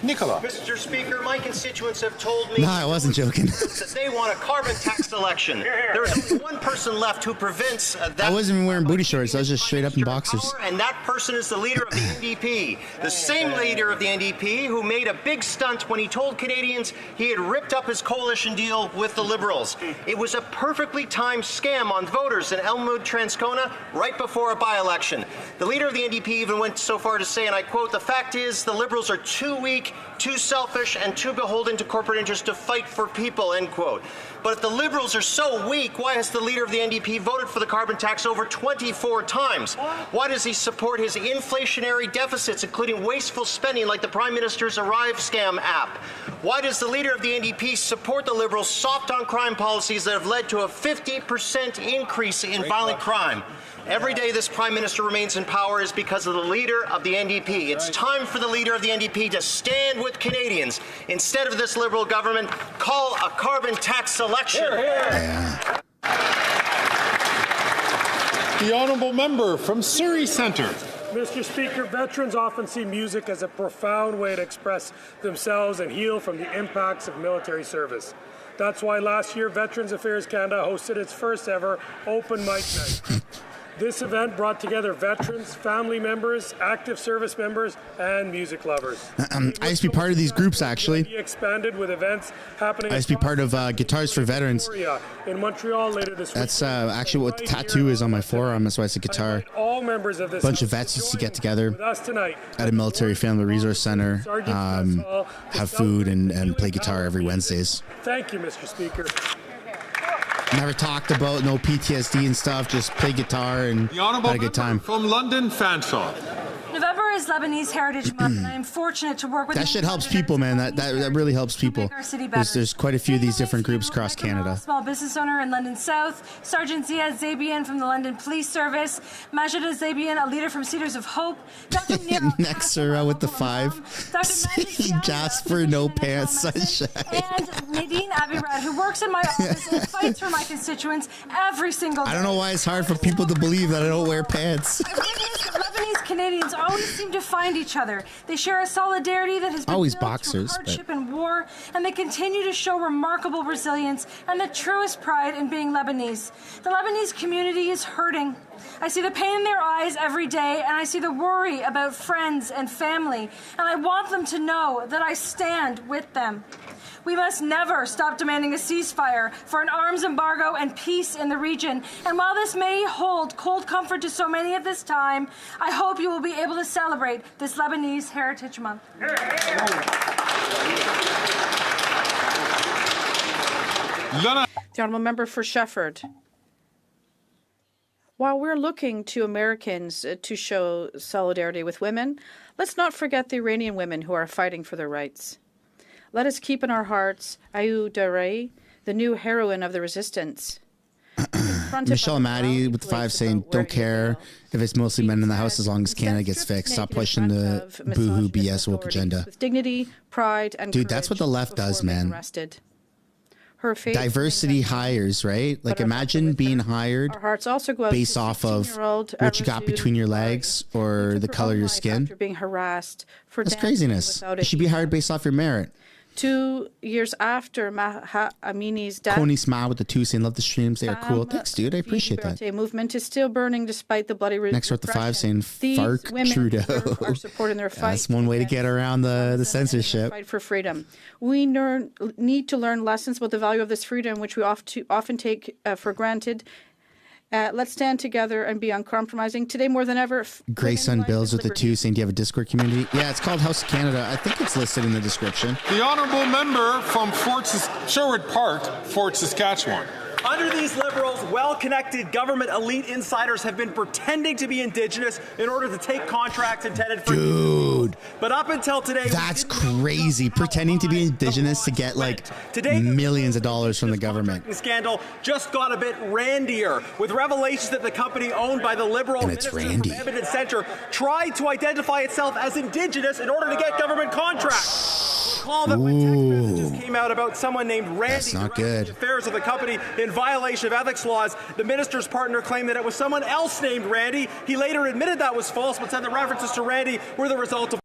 Nicola. Mr. Speaker, my constituents have told me No, I wasn't joking. that they want a carbon tax election. There is only one person left who prevents that. I wasn't even wearing booty shorts. I was just straight up in boxers. And that person is the leader of the NDP. The same leader of the NDP who made a big stunt when he told Canadians he had ripped up his coalition deal with the Liberals. It was a perfectly timed scam on voters in Elmwood, Transcona, right before a by-election. The leader of the NDP even went so far to say, and I quote, "The fact is, the Liberals Liberals are too weak, too selfish, and too beholden to corporate interests to fight for people, end quote. But if the Liberals are so weak, why has the leader of the NDP voted for the carbon tax over 24 times? Why does he support his inflationary deficits, including wasteful spending like the Prime Minister's Arrive scam app? Why does the leader of the NDP support the Liberals' soft-on-crime policies that have led to a 50% increase in violent crime? Every day this Prime Minister remains in power is because of the leader of the NDP. It's time for the leader of the NDP to stand with Canadians. Instead of this Liberal government, call a carbon tax election. Hear, hear. The honourable member from Surrey Centre. Mr. Speaker, veterans often see music as a profound way to express themselves and heal from the impacts of military service. That's why last year Veterans Affairs Canada hosted its first ever open mic night. This event brought together veterans, family members, active service members, and music lovers. I used to be part of these groups, actually. Expanded with events happening. I used to be part of Guitars for Veterans. In Montreal later this week. That's actually what the tattoo is on my forearm. That's why it's a guitar. All members of this bunch of vets used to get together with us tonight at a military family resource center, have food and play guitar every Wednesdays. Thank you, Mr. Speaker. Never talked about no PTSD and stuff, just play guitar and had a good time. From London, Fanshawe. November is Lebanese Heritage Month, and I am fortunate to work with that shit helps people, man. That really helps people. There's quite a few of these different groups across Canada. Small business owner in London South, Sergeant Ziad Zabian from the London Police Service, Majida Zabian, a leader from Cedars of Hope, Dr. Next with the 5, Jasper No Pants Sunshine, and Nadine Abirad, who works in my office and fights for my constituents every single day. I don't know why it's hard for people to believe that I don't wear pants. Lebanese Canadians always seem to find each other. They share a solidarity that has been always built boxers, through hardship and war, and they continue to show remarkable resilience and the truest pride in being Lebanese. The Lebanese community is hurting. I see the pain in their eyes every day, and I see the worry about friends and family, and I want them to know that I stand with them. We must never stop demanding a ceasefire for an arms embargo and peace in the region. And while this may hold cold comfort to so many at this time, I hope you will be able to celebrate this Lebanese Heritage Month. The honourable member for Shefford. While we're looking to Americans to show solidarity with women, let's not forget the Iranian women who are fighting for their rights. Let us keep in our hearts Ayu Darei, the new heroine of the resistance. Michelle Maddie with the 5 saying, don't care if it's mostly men in the house as long as Canada gets fixed. Stop pushing the boohoo BS woke agenda. With dignity, pride, and dude, that's what the left does, man. Her diversity hires, right? Like imagine being hired based off of what you got between your legs or the color of your skin. After being harassed for that's craziness. You should be hired based off your merit. 2 years after Maha Amini's death, Coney Smile with the 2 saying, love the streams, they are cool. Thanks, dude. I appreciate that. The movement is still burning despite the bloody Next with the 5 saying, Fark Trudeau. Are supporting their fight. That's one way to get around the censorship. Fight for freedom. We need to learn lessons about the value of this freedom, which we often take for granted. Let's stand together and be uncompromising. Today, more than ever. Grayson Bills with the 2 saying, do you have a Discord community? Yeah, it's called House of Canada. I think it's listed in the description. The honourable member from Sherwood Park, Fort Saskatchewan. Under these Liberals, well-connected government elite insiders have been pretending to be Indigenous in order to take contracts intended for... Dude. But up until today... That's crazy. Pretending to be Indigenous to get, like, millions of dollars from the government. The scandal just got a bit randier, with revelations that the company owned by the Liberal minister from Maiden Centre tried to identify itself as Indigenous in order to get government contracts. Recall that when text messages came out about someone named Randy running the affairs of the company in violation of ethics laws, the minister's partner claimed that it was someone else named Randy. He later admitted that was false, but said the references to Randy were the result of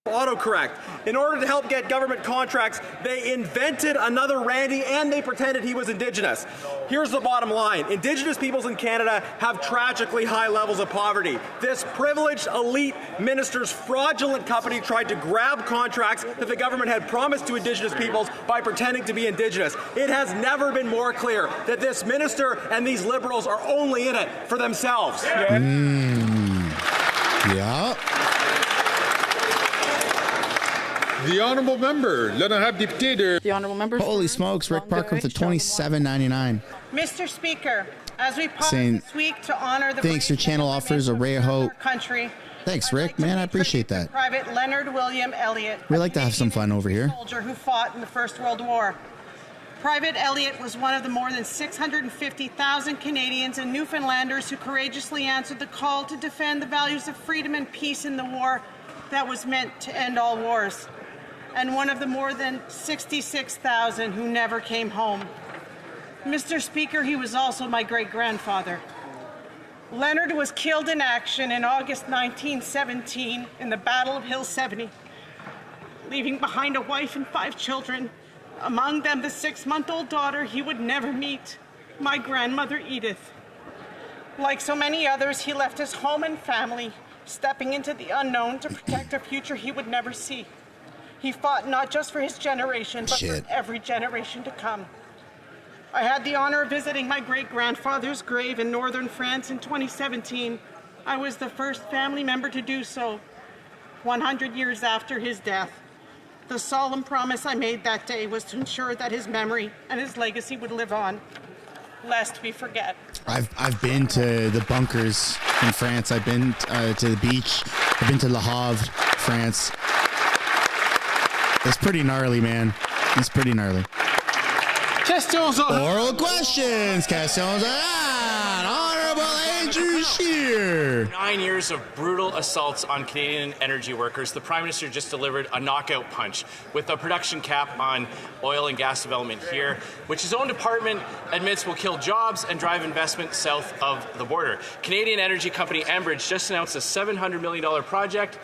autocorrect. In order to help get government contracts, they invented another Randy and they pretended he was Indigenous. Here's the bottom line. Indigenous peoples in Canada have tragically high levels of poverty. This privileged elite minister's fraudulent company tried to grab contracts that the government had promised to Indigenous peoples by pretending to be Indigenous. It has never been more clear that this minister and these Liberals are only in it for themselves. Yeah. Here's the bottom line. Indigenous peoples in Canada have tragically high levels of poverty. This privileged elite minister's fraudulent company tried to grab contracts that the government had promised to Indigenous peoples by pretending to be Indigenous. It has never been more clear that this minister and these Liberals are only in it for themselves. The honourable member, l'honorable député de... The honourable member. Holy smokes, Rick Parker with the $27.99. Mr. Speaker, as we pause Saying, this week to honor the thanks, your channel offers a ray of hope. country. Thanks, Rick. Man, I appreciate that. Private Leonard William Elliott, We like to have some fun over here. soldier who fought in the First World War. Private Elliott was one of the more than 650,000 Canadians and Newfoundlanders who courageously answered the call to defend the values of freedom and peace in the war that was meant to end all wars, and one of the more than 66,000 who never came home. Mr. Speaker, he was also my great-grandfather. Leonard was killed in action in August 1917 in the Battle of Hill 70, leaving behind a wife and 5 children, among them the 6-month-old daughter he would never meet, my grandmother Edith. Like so many others, he left his home and family, stepping into the unknown to protect a future he would never see. He fought not just for his generation, but for every generation to come. I had the honor of visiting my great-grandfather's grave in northern France in 2017. I was the first family member to do so, 100 years after his death. The solemn promise I made that day was to ensure that his memory and his legacy would live on, lest we forget. I've been to the bunkers in France. I've been to the beach. I've been to Le Havre, France. It's pretty gnarly, man. It's pretty gnarly. Oral questions. Questions. Honorable Andrew Scheer. 9 years of brutal assaults on Canadian energy workers, the Prime Minister just delivered a knockout punch with a production cap on oil and gas development here, which his own department admits will kill jobs and drive investment south of the border. Canadian energy company Enbridge just announced a $700 million project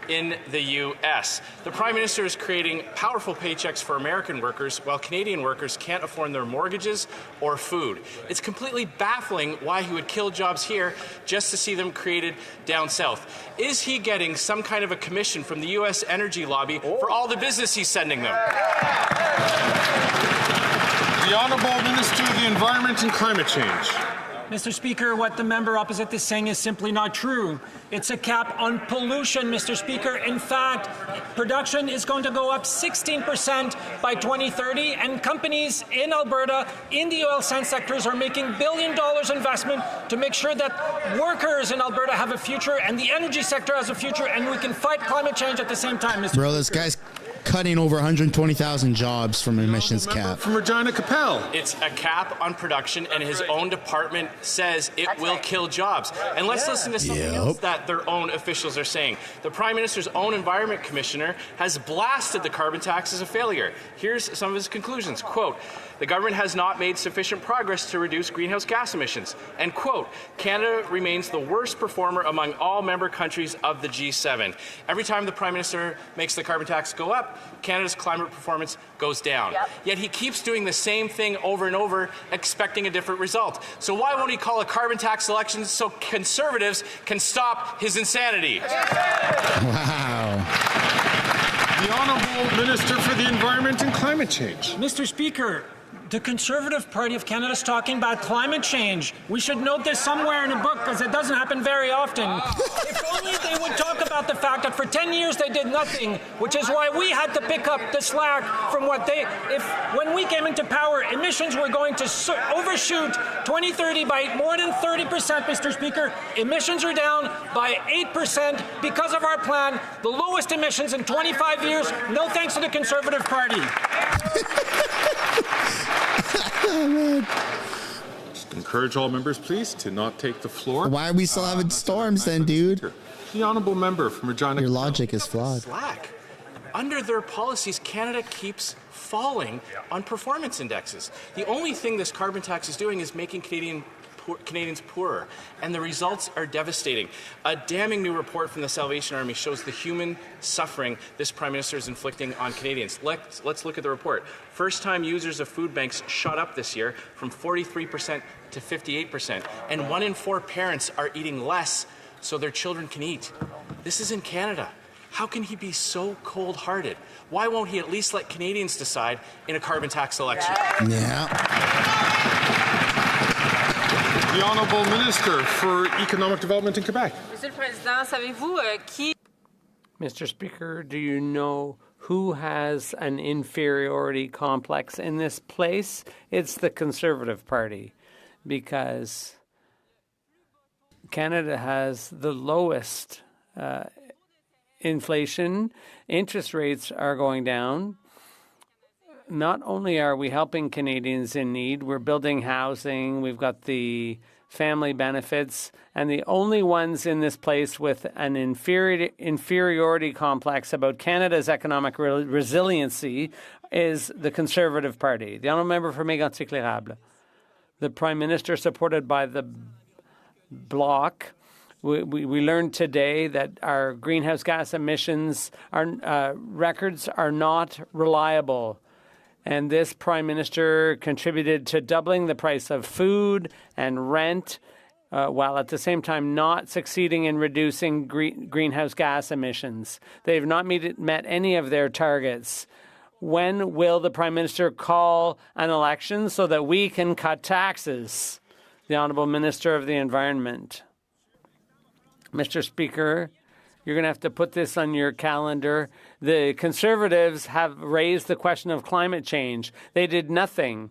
in the U.S. The Prime Minister is creating powerful paychecks for American workers while Canadian workers can't afford their mortgages or food. It's completely baffling why he would kill jobs here just to see them created down south. Is he getting some kind of a commission from the U.S. energy lobby for all the business he's sending them? The Honourable Minister of the Environment and Climate Change. Mr. Speaker, what the member opposite is saying is simply not true. It's a cap on pollution, Mr. Speaker. In fact, production is going to go up 16% by 2030, and companies in Alberta, in the oil sands sectors, are making billion-dollar investment to make sure that workers in Alberta have a future and the energy sector has a future, and we can fight climate change at the same time, Mr. Bro, this guy's cutting over 120,000 jobs from emissions cap. From Regina Capel. It's a cap on production, and his own department says it will kill jobs. And let's listen to something else that their own officials are saying. The Prime Minister's own Environment Commissioner has blasted the carbon tax as a failure. Here's some of his conclusions. Quote, the government has not made sufficient progress to reduce greenhouse gas emissions. And quote, Canada remains the worst performer among all member countries of the G7. Every time the Prime Minister makes the carbon tax go up, Canada's climate performance goes down. Yet he keeps doing the same thing over and over, expecting a different result. So why won't he call a carbon tax election so Conservatives can stop his insanity? Wow. The Honourable Minister for the Environment and Climate Change. Mr. Speaker, the Conservative Party of Canada is talking about climate change. We should note this somewhere in a book because it doesn't happen very often. If only they would talk about the fact that for 10 years they did nothing, which is why we had to pick up the slack from what they... When we came into power, emissions were going to overshoot 2030 by more than 30%, Mr. Speaker. Emissions are down by 8% because of our plan, the lowest emissions in 25 years, no thanks to the Conservative Party. Oh, man. Just encourage all members, please, to not take the floor. Why are we still having storms then, dude? The Honourable Member from Regina. Your logic is flawed. Slack. Under their policies, Canada keeps falling on performance indexes. The only thing this carbon tax is doing is making Canadians poorer, and the results are devastating. A damning new report from the Salvation Army shows the human suffering this Prime Minister is inflicting on Canadians. Let's look at the report. First-time users of food banks shot up this year from 43% to 58%, and 1 in 4 parents are eating less so their children can eat. This is in Canada. How can he be so cold-hearted? Why won't he at least let Canadians decide in a carbon tax election? The Honourable Minister for Economic Development in Quebec. Monsieur le Président, savez-vous qui... Mr. Speaker, do you know who has an inferiority complex in this place, it's the Conservative Party, because Canada has the lowest inflation. Interest rates are going down. Not only are we helping Canadians in need, we're building housing, we've got the family benefits, and the only ones in this place with an inferiority complex about Canada's economic resiliency is the Conservative Party. The Honourable Member for Maiden. The Prime Minister, supported by the Bloc, we learned today that our greenhouse gas emissions records are not reliable. And this Prime Minister contributed to doubling the price of food and rent, while at the same time not succeeding in reducing greenhouse gas emissions. They've not met any of their targets. When will the Prime Minister call an election so that we can cut taxes? The Honourable Minister of the Environment. Mr. Speaker, you're going to have to put this on your calendar. The Conservatives have raised the question of climate change. They did nothing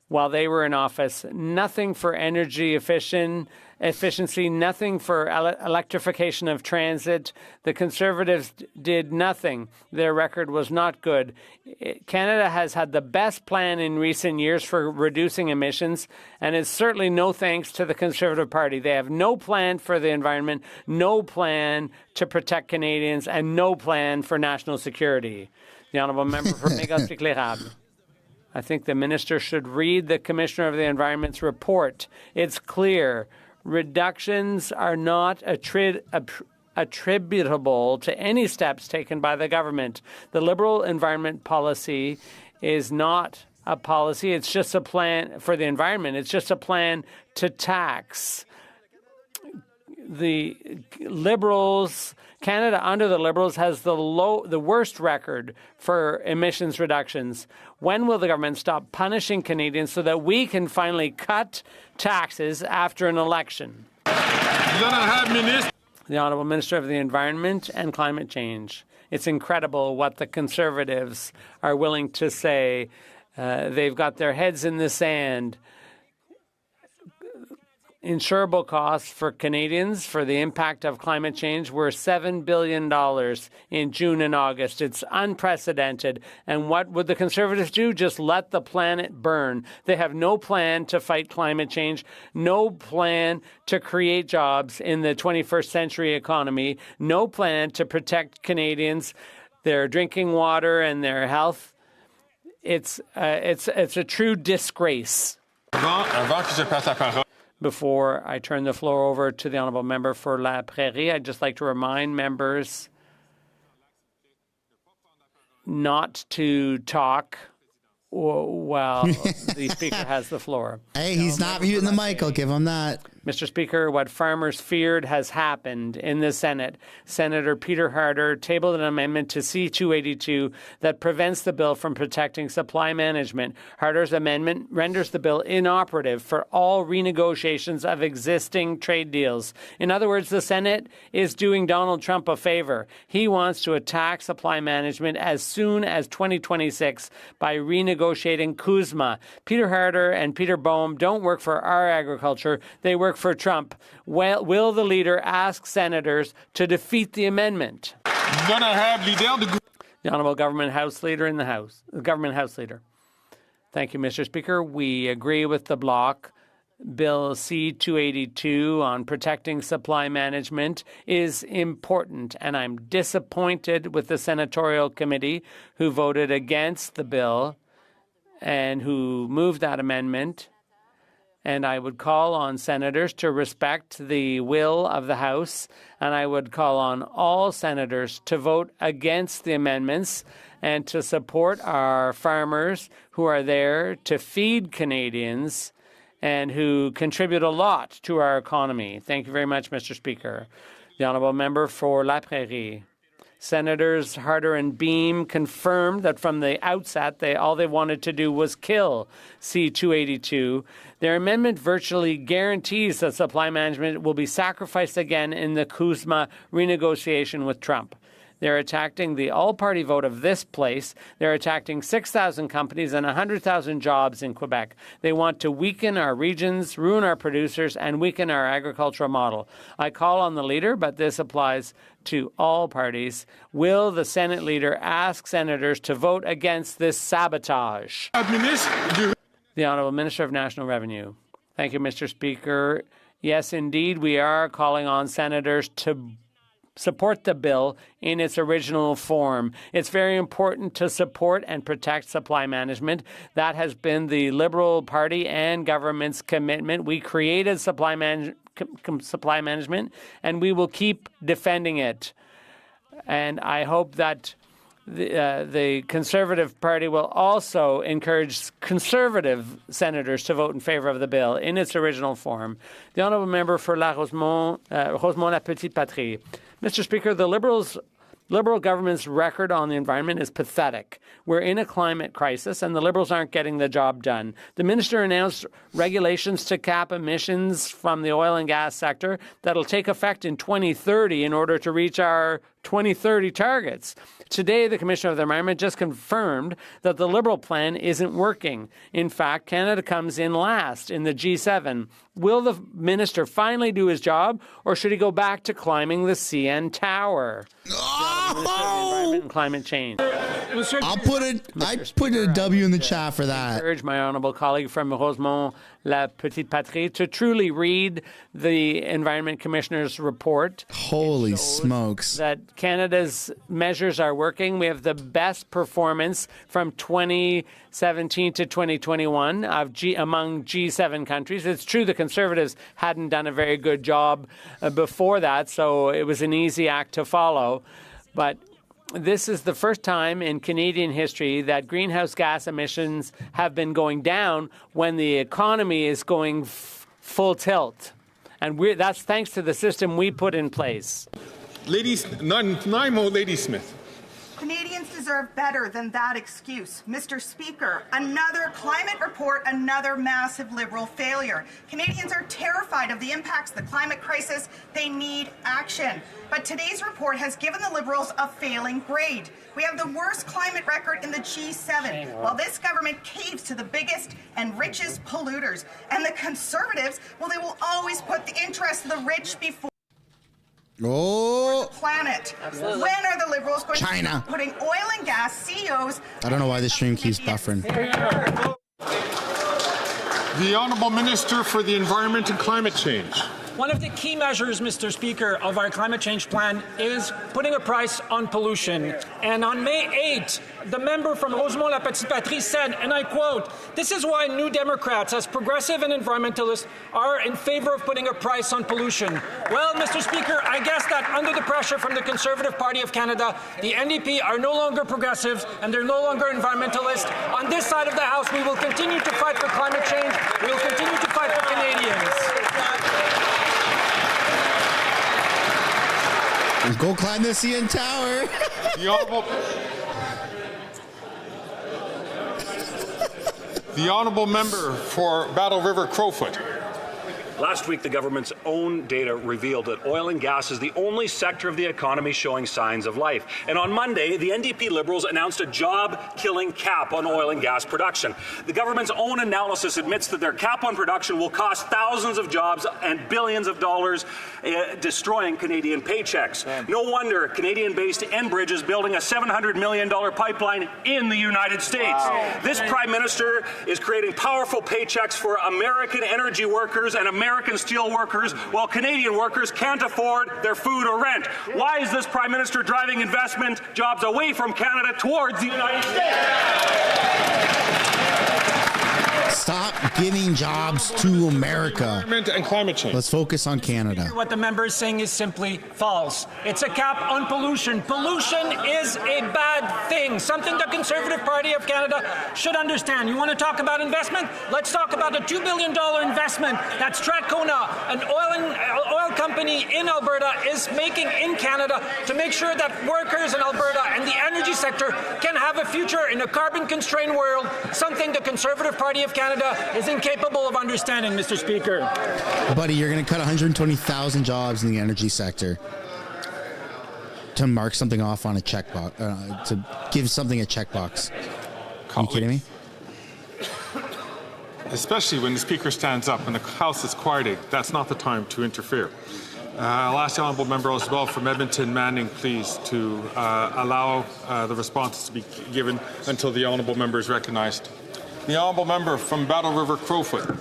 while they were in office, nothing for energy efficiency, nothing for electrification of transit. The Conservatives did nothing. Their record was not good. Canada has had the best plan in recent years for reducing emissions, and it's certainly no thanks to the Conservative Party. They have no plan for the environment, no plan to protect Canadians, and no plan for national security. The Honourable Member for Mégantic-L'Érable. I think the minister should read the Commissioner of the Environment's report. It's clear. Reductions are not attributable to any steps taken by the government. The Liberal environment policy is not a policy. It's just a plan for the environment. It's just a plan to tax. The Liberals, Canada under the Liberals has the worst record for emissions reductions. When will the government stop punishing Canadians so that we can finally cut taxes after an election? The Honourable Minister of the Environment and Climate Change. It's incredible what the Conservatives are willing to say. They've got their heads in the sand. Insurable costs for Canadians for the impact of climate change were $7 billion in June and August. It's unprecedented. And what would the Conservatives do? Just let the planet burn. They have no plan to fight climate change, no plan to create jobs in the 21st century economy, no plan to protect Canadians, their drinking water and their health. It's a true disgrace. Before I turn the floor over to the Honourable Member for La Prairie, I'd just like to remind members not to talk while the Speaker has the floor. Hey, he's not muting the mic. I'll give him that. Mr. Speaker, what farmers feared has happened in the Senate. Senator Peter Harder tabled an amendment to C-282 that prevents the bill from protecting supply management. Harder's amendment renders the bill inoperative for all renegotiations of existing trade deals. In other words, the Senate is doing Donald Trump a favor. He wants to attack supply management as soon as 2026 by renegotiating CUSMA. Peter Harder and Peter Boehm don't work for our agriculture. They work for Trump. Will the leader ask senators to defeat the amendment? The Honourable Government House Leader in the House. The Government House Leader. Thank you, Mr. Speaker. We agree with the Bloc. Bill C-282 on protecting supply management is important, and I'm disappointed with the Senatorial Committee who voted against the bill and who moved that amendment. And I would call on senators to respect the will of the House, and I would call on all senators to vote against the amendments and to support our farmers who are there to feed Canadians and who contribute a lot to our economy. Thank you very much, Mr. Speaker. The Honourable Member for La Prairie. Senators Harder and Beam confirmed that from the outset, all they wanted to do was kill C-282. Their amendment virtually guarantees that supply management will be sacrificed again in the CUSMA renegotiation with Trump. They're attacking the all-party vote of this place. They're attacking 6,000 companies and 100,000 jobs in Quebec. They want to weaken our regions, ruin our producers, and weaken our agricultural model. I call on the leader, but this applies to all parties. Will the Senate leader ask senators to vote against this sabotage? The Honourable Minister of National Revenue. Thank you, Mr. Speaker. Yes, indeed, we are calling on senators to support the bill in its original form. It's very important to support and protect supply management. That has been the Liberal Party and government's commitment. We created supply management, and we will keep defending it. And I hope that the Conservative Party will also encourage Conservative senators to vote in favor of the bill in its original form. The Honourable Member for La Rosemont-La Petite Patrie. Mr. Speaker, the Liberal government's record on the environment is pathetic. We're in a climate crisis, and the Liberals aren't getting the job done. The minister announced regulations to cap emissions from the oil and gas sector that'll take effect in 2030 in order to reach our 2030 targets. Today, the Commissioner of the Environment just confirmed that the Liberal plan isn't working. In fact, Canada comes in last in the G7. Will the minister finally do his job, or should he go back to climbing the CN Tower? Environment and climate change. I put a W in the chat for that. I encourage my honourable colleague from Rosemont-La Petite Patrie to truly read the Environment Commissioner's report. Holy smokes. That Canada's measures are working. We have the best performance from 2017 to 2021 among G7 countries. It's true the Conservatives hadn't done a very good job before that, so it was an easy act to follow. But this is the first time in Canadian history that greenhouse gas emissions have been going down when the economy is going full tilt. And that's thanks to the system we put in place. Lady Smith. Canadians deserve better than that excuse. Mr. Speaker, another climate report, another massive Liberal failure. Canadians are terrified of the impacts of the climate crisis. They need action. But today's report has given the Liberals a failing grade. We have the worst climate record in the G7, while this government caves to the biggest and richest polluters. And the Conservatives, well, they will always put the interests of the rich before the planet. Absolutely. When are the Liberals going China. to stop putting oil and gas CEOs? I don't know why this stream keeps buffering. The Honourable Minister for the Environment and Climate Change. One of the key measures, Mr. Speaker, of our climate change plan is putting a price on pollution. And on May 8, the member from Rosemont-La Petite Patrie said, and I quote, "This is why New Democrats, as progressive and environmentalists, are in favor of putting a price on pollution." Well, Mr. Speaker, I guess that under the pressure from the Conservative Party of Canada, the NDP are no longer progressives and they're no longer environmentalists. On this side of the House, we will continue to fight for climate change. We will continue to fight for Canadians. Go climb the CN Tower. The Honourable Member for Battle River Crowfoot. Last week, the government's own data revealed that oil and gas is the only sector of the economy showing signs of life. And on Monday, the NDP Liberals announced a job-killing cap on oil and gas production. The government's own analysis admits that their cap on production will cost thousands of jobs and billions of dollars, destroying Canadian paychecks. No wonder Canadian-based Enbridge is building a $700 million pipeline in the United States. Wow. This Prime Minister is creating powerful paychecks for American energy workers and American steel workers, while Canadian workers can't afford their food or rent. Why is this Prime Minister driving investment jobs away from Canada towards the United States? Stop giving jobs to America. And climate change. Let's focus on Canada. What the member is saying is simply false. It's a cap on pollution. Pollution is a bad thing, something the Conservative Party of Canada should understand. You want to talk about investment? Let's talk about a $2 billion investment that Strathcona, an oil company in Alberta, is making in Canada to make sure that workers in Alberta and the energy sector can have a future in a carbon-constrained world, something the Conservative Party of Canada is incapable of understanding, Mr. Speaker. Buddy, you're going to cut 120,000 jobs in the energy sector. to mark something off on a checkbox, to give something a checkbox. Are you kidding me? Especially when the Speaker stands up and the House is quieting. That's not the time to interfere. I'll ask the Honourable Member as well from Edmonton Manning, please, to allow the responses to be given until the Honourable Member is recognized. The Honourable Member from Battle River Crowfoot.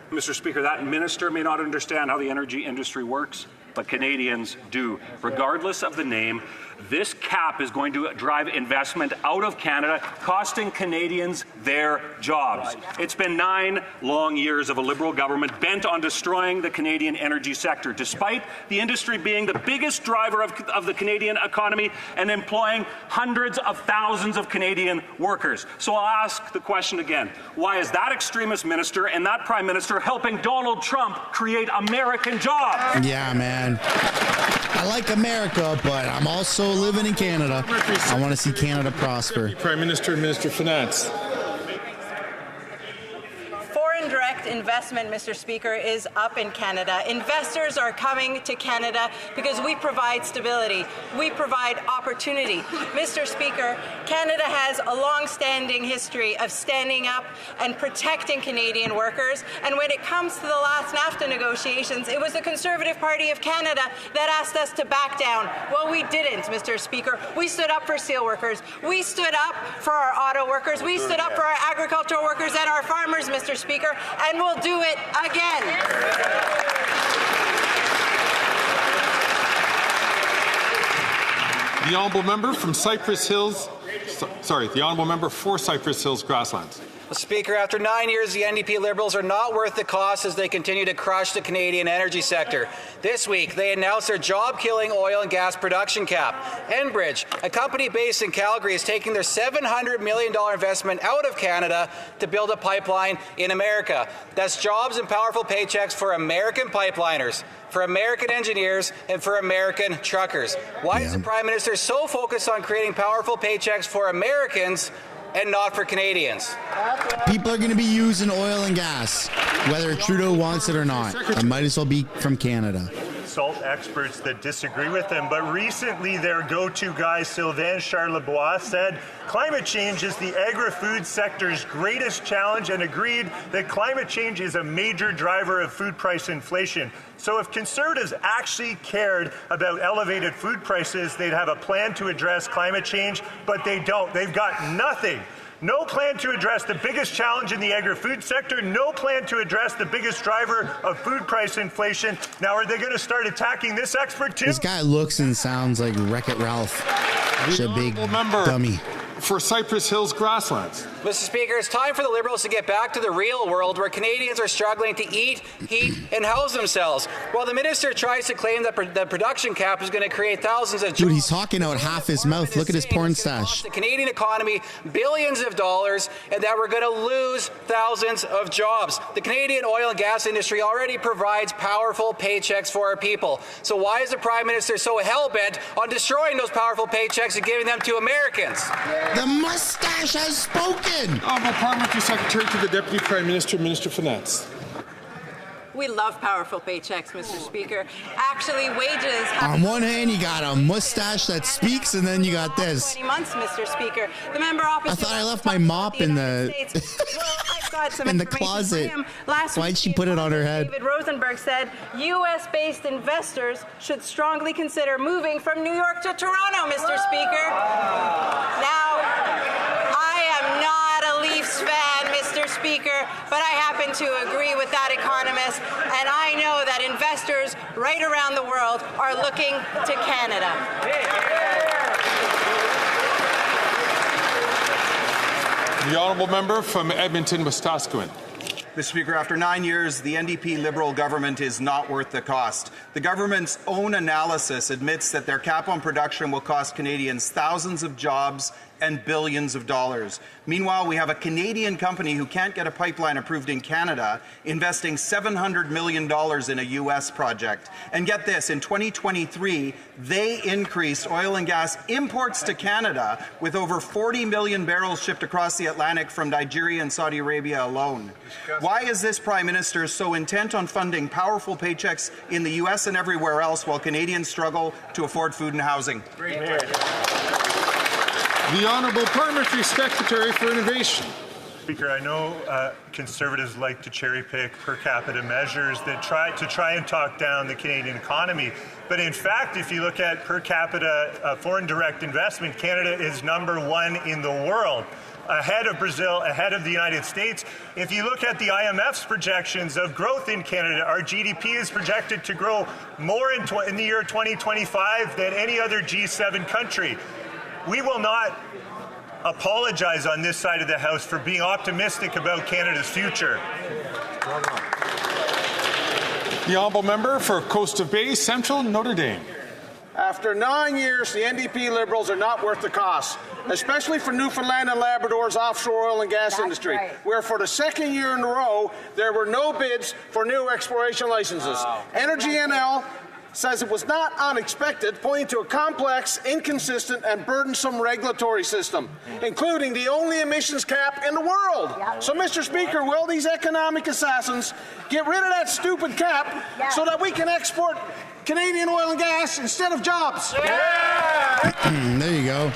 Mr. Speaker, that minister may not understand how the energy industry works, but Canadians do. Regardless of the name, this cap is going to drive investment out of Canada, costing Canadians their jobs. It's been 9 long years of a Liberal government bent on destroying the Canadian energy sector, despite the industry being the biggest driver of the Canadian economy and employing hundreds of thousands of Canadian workers. So I'll ask the question again. Why is that extremist minister and that Prime Minister helping Donald Trump create American jobs? Yeah, man. I like America, but I'm also living in Canada. I want to see Canada prosper. Prime Minister and Minister of Finance. Foreign direct investment, Mr. Speaker, is up in Canada. Investors are coming to Canada because we provide stability. We provide opportunity. Mr. Speaker, Canada has a long-standing history of standing up and protecting Canadian workers. And when it comes to the last NAFTA negotiations, it was the Conservative Party of Canada that asked us to back down. Well, we didn't, Mr. Speaker. We stood up for steel workers. We stood up for our auto workers. We stood up for our agricultural workers and our farmers, Mr. Speaker, and we'll do it again. The Honourable Member from Cypress Hills, the Honourable Member for Cypress Hills Grasslands. Speaker, after 9 years, the NDP Liberals are not worth the cost as they continue to crush the Canadian energy sector. This week, they announced their job-killing oil and gas production cap. Enbridge, a company based in Calgary, is taking their $700 million investment out of Canada to build a pipeline in America. That's jobs and powerful paychecks for American pipeliners, for American engineers, and for American truckers. Why is the Prime Minister so focused on creating powerful paychecks for Americans and not for Canadians? People are going to be using oil and gas, whether Trudeau wants it or not. It might as well be from Canada. Consult experts that disagree with them, but recently their go-to guy, Sylvain Charlebois, said climate change is the agri-food sector's greatest challenge and agreed that climate change is a major driver of food price inflation. So if Conservatives actually cared about elevated food prices, they'd have a plan to address climate change, but they don't. They've got nothing. No plan to address the biggest challenge in the agri-food sector. No plan to address the biggest driver of food price inflation. Now, are they going to start attacking this expert too? This guy looks and sounds like Wreck-It Ralph. He's a big dummy. For Cypress Hills Grasslands. Mr. Speaker, it's time for the Liberals to get back to the real world where Canadians are struggling to eat, heat, and house themselves. While the minister tries to claim that the production cap is going to create thousands of jobs. Dude, he's talking out half his mouth. Look at his porn stash. The Canadian economy billions of dollars, and that we're going to lose thousands of jobs. The Canadian oil and gas industry already provides powerful paychecks for our people. So why is the Prime Minister so hell-bent on destroying those powerful paychecks and giving them to Americans? The mustache has spoken. Honourable Parliamentary Secretary to the Deputy Prime Minister, Minister of Finance. We love powerful paychecks, Mr. Speaker. Actually, wages on one hand, you got a mustache that speaks, and then you got this. 20 months, Mr. Speaker. The member opposite. I thought I left my mop in the in the closet. Why'd she put it on her head? David Rosenberg said U.S.-based investors should strongly consider moving from New York to Toronto, Mr. Speaker. Now, I am not a Leafs fan, Mr. Speaker, but I happen to agree with that economist, and I know that investors right around the world are looking to Canada. The Honourable Member from Edmonton, Wetaskiwin. Mr. Speaker, after 9 years, the NDP Liberal government is not worth the cost. The government's own analysis admits that their cap on production will cost Canadians thousands of jobs and billions of dollars. Meanwhile, we have a Canadian company who can't get a pipeline approved in Canada, investing $700 million in a U.S. project. And get this, in 2023, they increased oil and gas imports to Canada with over 40 million barrels shipped across the Atlantic from Nigeria and Saudi Arabia alone. Why is this Prime Minister so intent on funding powerful paychecks in the U.S. and everywhere else while Canadians struggle to afford food and housing? The Honourable Parliamentary Secretary for Innovation. Speaker, I know Conservatives like to cherry-pick per capita measures that try and talk down the Canadian economy. But in fact, if you look at per capita foreign direct investment, Canada is #1 in the world, ahead of Brazil, ahead of the United States. If you look at the IMF's projections of growth in Canada, our GDP is projected to grow more in the year 2025 than any other G7 country. We will not apologize on this side of the House for being optimistic about Canada's future. The Honourable Member for Coast of Bay, Central, Notre Dame. After 9 years, the NDP Liberals are not worth the cost, especially for Newfoundland and Labrador's offshore oil and gas industry, where for the second year in a row, there were no bids for new exploration licenses. Energy NL says it was not unexpected, pointing to a complex, inconsistent, and burdensome regulatory system, including the only emissions cap in the world. So, Mr. Speaker, will these economic assassins get rid of that stupid cap so that we can export Canadian oil and gas instead of jobs? There you go.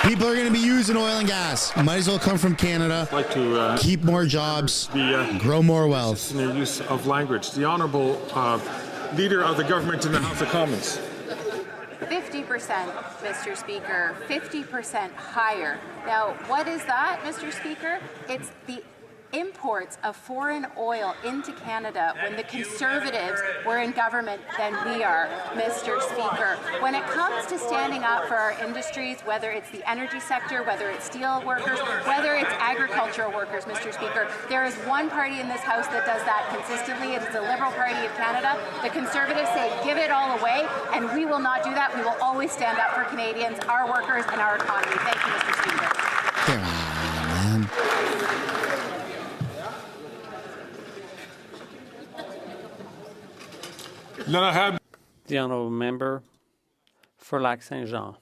People are going to be using oil and gas. Might as well come from Canada. Like to keep more jobs, grow more wealth. In their use of language. The Honourable Leader of the Government in the House of Commons. 50%, Mr. Speaker, 50% higher. Now, what is that, Mr. Speaker? It's the imports of foreign oil into Canada when the Conservatives were in government than we are, Mr. Speaker. When it comes to standing up for our industries, whether it's the energy sector, whether it's steel workers, whether it's agricultural workers, Mr. Speaker, there is one party in this House that does that consistently. It is the Liberal Party of Canada. The Conservatives say, give it all away, and we will not do that. We will always stand up for Canadians, our workers, and our economy. Thank you, Mr. Speaker. Come on, man. The Honourable Member for Lac-Saint-Jean.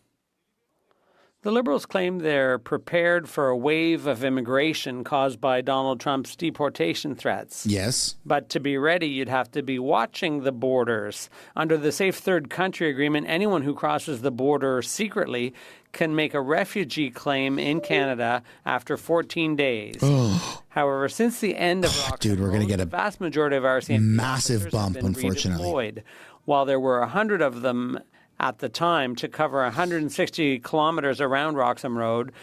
The Liberals claim they're prepared for a wave of immigration caused by Donald Trump's deportation threats. Yes. But to be ready, you'd have to be watching the borders. Under the Safe Third Country Agreement, anyone who crosses the border secretly can make a refugee claim in Canada after 14 days. However, since the end of Dude, we're going to get the vast majority of RCMP massive bump, unfortunately. redeployed. While there were 100 of them at the time to cover 160 kilometers around Roxham Road,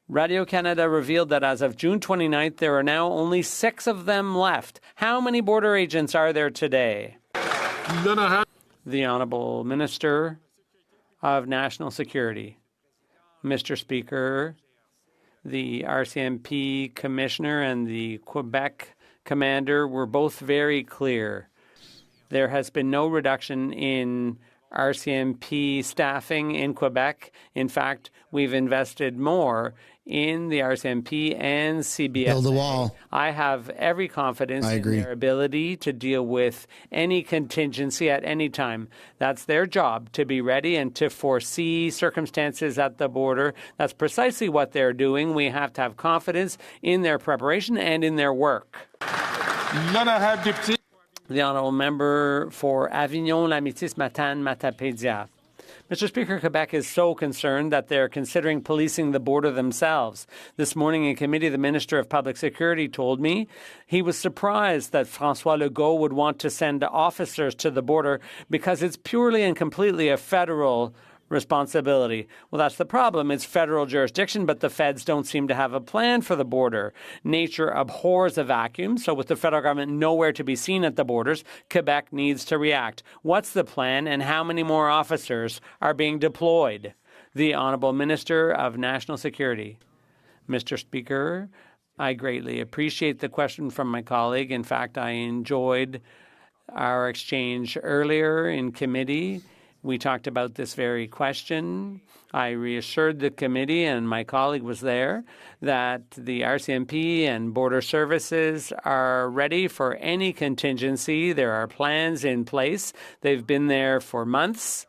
Radio-Canada revealed that as of June 29th, there are now only 6 of them left. How many border agents are there today? The Honourable Minister of National Security. Mr. Speaker, the RCMP Commissioner and the Quebec Commander were both very clear. There has been no reduction in RCMP staffing in Quebec. In fact, we've invested more in the RCMP and CBS. Build a wall. I have every confidence in their ability to deal with any contingency at any time. That's their job, to be ready and to foresee circumstances at the border. That's precisely what they're doing. We have to have confidence in their preparation and in their work. The Honourable Member for Avignon, Lamitis, Matane, Matapédia. Mr. Speaker, Quebec is so concerned that they're considering policing the border themselves. This morning in committee, the Minister of Public Security told me he was surprised that François Legault would want to send officers to the border because it's purely and completely a federal responsibility. Well, that's the problem. It's federal jurisdiction, but the feds don't seem to have a plan for the border. Nature abhors a vacuum, so with the federal government nowhere to be seen at the borders, Quebec needs to react. What's the plan and how many more officers are being deployed? The Honourable Minister of National Security. Mr. Speaker, I greatly appreciate the question from my colleague. In fact, I enjoyed our exchange earlier in committee We talked about this very question. I reassured the committee, and my colleague was there, that the RCMP and Border Services are ready for any contingency. There are plans in place. They've been there for months.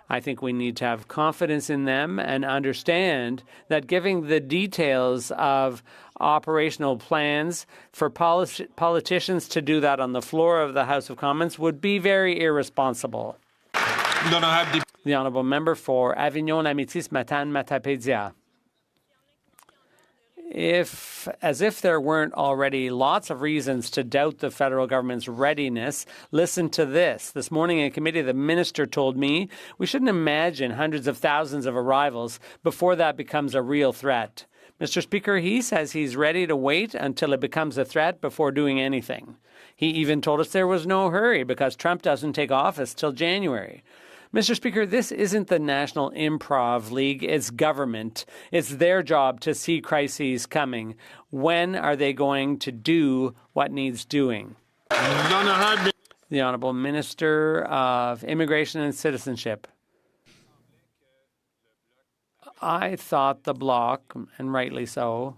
I think we need to have confidence in them and understand that giving the details of operational plans for politicians to do that on the floor of the House of Commons would be very irresponsible. The Honourable Member for Avignon-Amétis-Matane-Matapédia. As if there weren't already lots of reasons to doubt the federal government's readiness, listen to this. This morning in committee, the minister told me we shouldn't imagine hundreds of thousands of arrivals before that becomes a real threat. Mr. Speaker, he says he's ready to wait until it becomes a threat before doing anything. He even told us there was no hurry because Trump doesn't take office till January. Mr. Speaker, this isn't the National Improv League. It's government. It's their job to see crises coming. When are they going to do what needs doing? The Honourable Minister of Immigration and Citizenship. I thought the Bloc, and rightly so,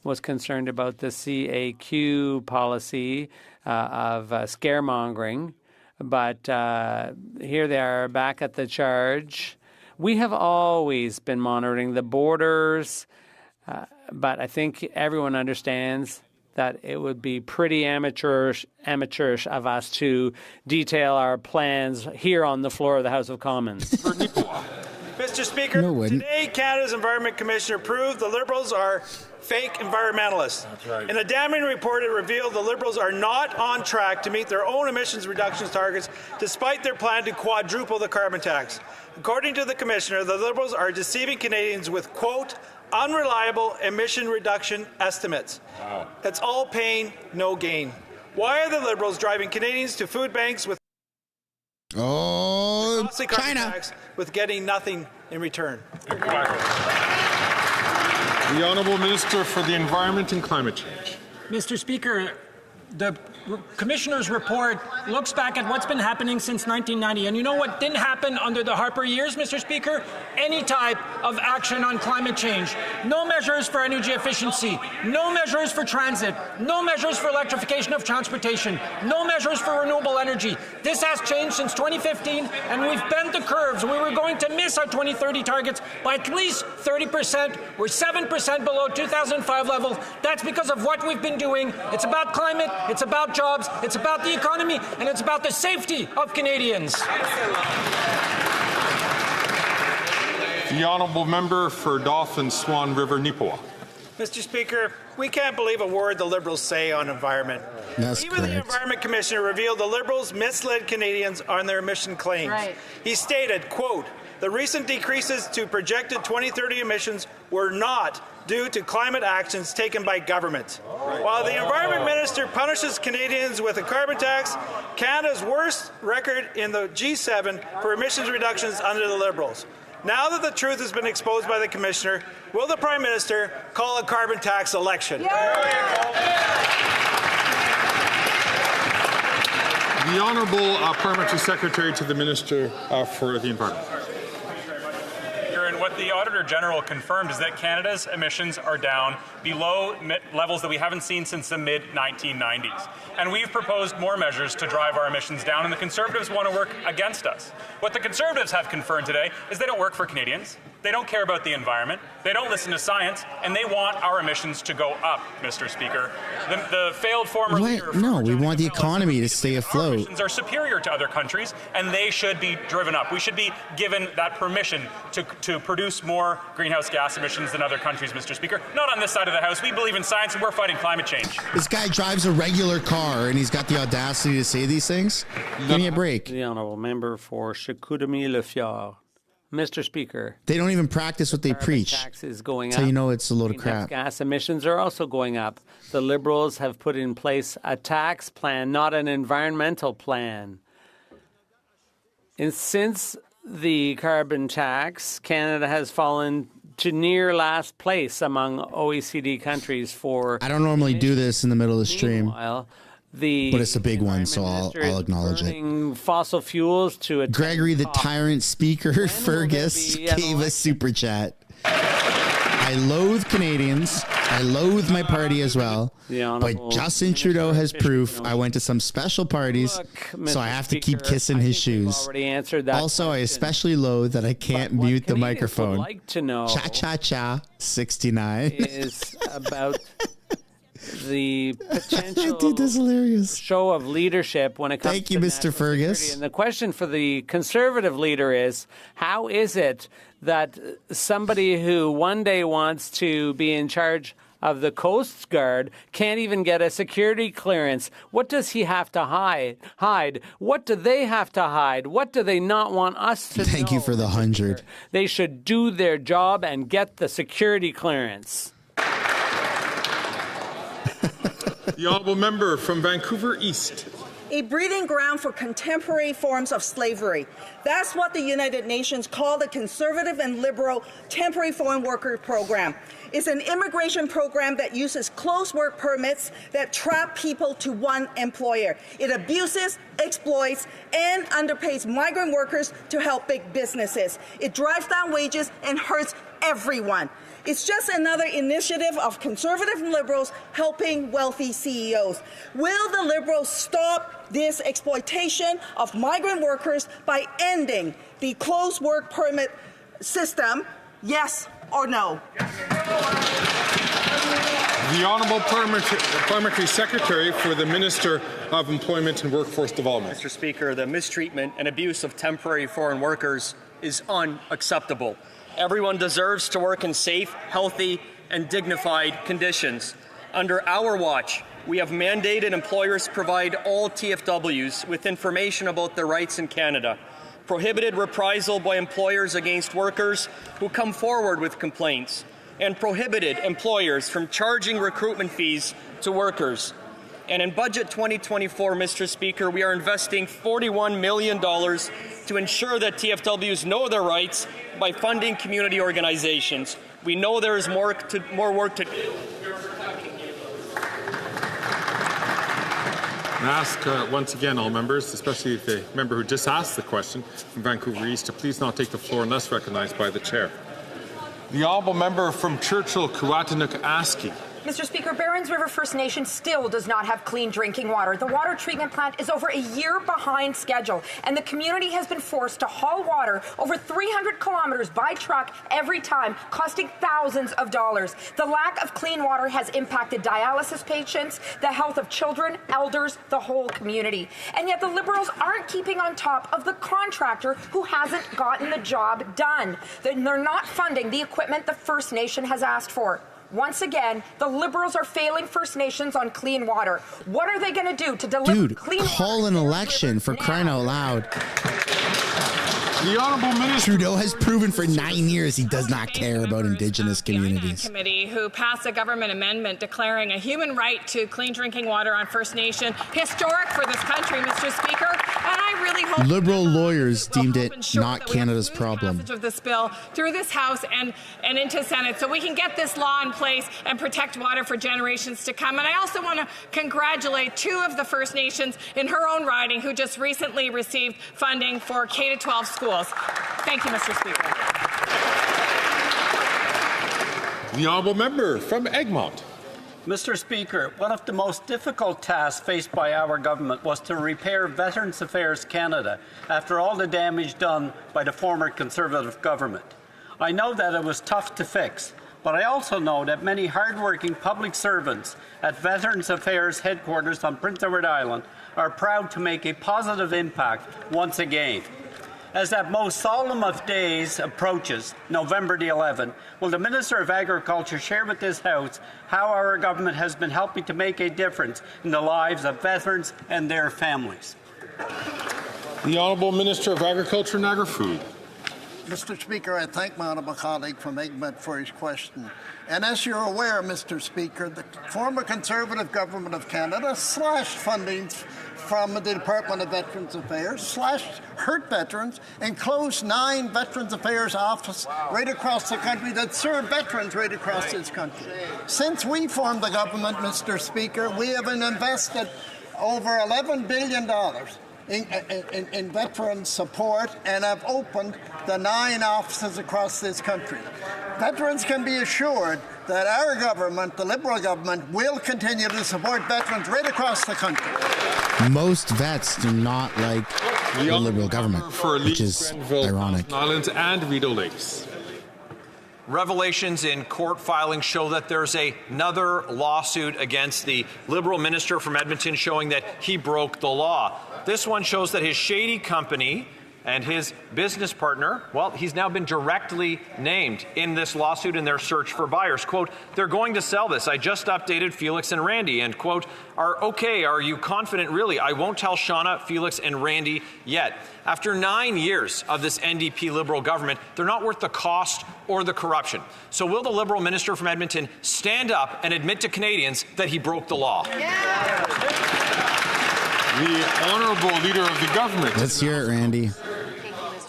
was concerned about the CAQ policy of scaremongering. But here they are back at the charge. We have always been monitoring the borders, but I think everyone understands that it would be pretty amateurish of us to detail our plans here on the floor of the House of Commons. Mr. Speaker, today Canada's Environment Commissioner proved the Liberals are fake environmentalists. That's right. In a damning report, it revealed the Liberals are not on track to meet their own emissions reductions targets, despite their plan to quadruple the carbon tax. According to the Commissioner, the Liberals are deceiving Canadians with, quote, unreliable emission reduction estimates. Wow. It's all pain, no gain. Why are the Liberals driving Canadians to food banks with costly carbon tax with getting nothing in return? The Honourable Minister for the Environment and Climate Change. Mr. Speaker, the Commissioner's report looks back at what's been happening since 1990. And you know what didn't happen under the Harper years, Mr. Speaker? Any type of action on climate change. No measures for energy efficiency. No measures for transit. No measures for electrification of transportation. No measures for renewable energy. This has changed since 2015, and we've bent the curves. We were going to miss our 2030 targets by at least 30%. We're 7% below 2005 levels. That's because of what we've been doing. It's about climate. It's about jobs, it's about the economy, and it's about the safety of Canadians. The Honourable Member for Dauphin Swan River Nipawin. Mr. Speaker, we can't believe a word the Liberals say on environment. That's Even correct. the Environment Commissioner revealed the Liberals misled Canadians on their emission claims. Right. He stated, quote, the recent decreases to projected 2030 emissions were not due to climate actions taken by government. Right. While the Environment Minister punishes Canadians with a carbon tax, Canada's worst record in the G7 for emissions reductions under the Liberals. Now that the truth has been exposed by the Commissioner, will the Prime Minister call a carbon tax election? The Honourable Parliamentary Secretary to the Minister for the Environment. What the Auditor General confirmed is that Canada's emissions are down below levels that we haven't seen since the mid-1990s. And we've proposed more measures to drive our emissions down, and the Conservatives want to work against us. What the Conservatives have confirmed today is they don't work for Canadians, they don't care about the environment, they don't listen to science, and they want our emissions to go up, Mr. Speaker. The failed former leader... No, we want the economy to stay afloat. Emissions are superior to other countries, and they should be driven up. We should be given that permission to produce more greenhouse gas emissions than other countries, Mr. Speaker. Not on this side of the House. We believe in science, and we're fighting climate change. This guy drives a regular car, and he's got the audacity to say these things? Give me a break. The Honourable Member for Chicoutimi-Le-Fjord. Mr. Speaker. They don't even practice what they preach. Tax is going so up. You know it's a load of crap. Gas emissions are also going up. The Liberals have put in place a tax plan, not an environmental plan. And since the carbon tax, Canada has fallen to near last place among OECD countries for... I don't normally do this in the middle of the stream. Meanwhile, But it's a big one, so I'll acknowledge it. Fossil fuels to Gregory the Tyrant Speaker Fergus gave a super chat. I loathe Canadians. I loathe my party as well. But Justin Trudeau has proof. I went to some special parties, so I have to keep kissing his shoes. Also, I especially loathe that I can't mute the microphone. Would like to know Cha 69 is about the potential Dude, that's hilarious. show of leadership when it comes Thank you, to Mr. national Fergus. security. And the question for the Conservative leader is, how is it that somebody who one day wants to be in charge of the Coast Guard can't even get a security clearance? What does he have to hide? What do they have to hide? What do they not want us to Thank know? you for the 100. They should do their job and get the security clearance. The honourable member from Vancouver East. A breeding ground for contemporary forms of slavery. That's what the United Nations call the Conservative and Liberal Temporary Foreign Worker Program. It's an immigration program that uses closed work permits that trap people to one employer. It abuses, exploits, and underpays migrant workers to help big businesses. It drives down wages and hurts everyone. It's just another initiative of conservative liberals helping wealthy CEOs. Will the liberals stop this exploitation of migrant workers by ending the closed work permit system? Yes or no? The Honourable Parliamentary Secretary for the Minister of Employment and Workforce Development. Mr. Speaker, the mistreatment and abuse of temporary foreign workers is unacceptable. Everyone deserves to work in safe, healthy, and dignified conditions. Under our watch, we have mandated employers provide all TFWs with information about their rights in Canada, prohibited reprisal by employers against workers who come forward with complaints, and prohibited employers from charging recruitment fees to workers. And in Budget 2024, Mr. Speaker, we are investing $41 million to ensure that TFWs know their rights by funding community organizations. We know there is more work to do. I ask once again all members, especially the member who just asked the question from Vancouver East, to please not take the floor unless recognized by the chair. The honourable member from Churchill, Kuatanuk-Aski. Mr. Speaker, Barons River First Nation still does not have clean drinking water. The water treatment plant is over a year behind schedule, and the community has been forced to haul water over 300 kilometers by truck every time, costing thousands of dollars. The lack of clean water has impacted dialysis patients, the health of children, elders, the whole community. And yet the Liberals aren't keeping on top of the contractor who hasn't gotten the job done. They're not funding the equipment the First Nation has asked for. Once again, the Liberals are failing First Nations on clean water. What are they going to do to deliver clean water? Call an election for crying out loud. The Honourable Minister. Trudeau has proven for 9 years he does not care about Indigenous communities. Committee who passed a government amendment declaring a human right to clean drinking water on First Nation. Historic for this country, Mr. Speaker. And I really hope Liberal lawyers deemed it not Canada's problem. of this bill through this House and into Senate so we can get this law in place and protect water for generations to come. And I also want to congratulate two of the First Nations in her own riding who just recently received funding for K-12 schools. Thank you, Mr. Speaker. The honourable member from Egmont. Mr. Speaker, one of the most difficult tasks faced by our government was to repair Veterans Affairs Canada after all the damage done by the former Conservative government. I know that it was tough to fix, but I also know that many hardworking public servants at Veterans Affairs headquarters on Prince Edward Island are proud to make a positive impact once again. As that most solemn of days approaches, November the 11th, will the Minister of Agriculture share with this House how our government has been helping to make a difference in the lives of veterans and their families? The Honourable Minister of Agriculture and Agri-Food. Mr. Speaker, I thank my honourable colleague from Egmont for his question. And as you're aware, Mr. Speaker, the former Conservative government of Canada slashed funding from the Department of Veterans Affairs, slashed hurt veterans, and closed 9 Veterans Affairs offices right across the country that serve veterans right across this country. Since we formed the government, Mr. Speaker, we have invested over $11 billion in veteran support and have opened the 9 offices across this country. Veterans can be assured that our government, the Liberal government, will continue to support veterans right across the country. Most vets do not like the Liberal government, which is ironic. Islands and Rideau Lakes. Revelations in court filings show that there's another lawsuit against the Liberal minister from Edmonton showing that he broke the law. This one shows that his shady company and his business partner, well, he's now been directly named in this lawsuit in their search for buyers. Quote, they're going to sell this. I just updated Felix and Randy. And quote, are you confident really? I won't tell Shauna, Felix and Randy yet. After 9 years of this NDP Liberal government, they're not worth the cost or the corruption. So will the Liberal minister from Edmonton stand up and admit to Canadians that he broke the law? Yeah. The honourable leader of the government. Let's hear it, Randy.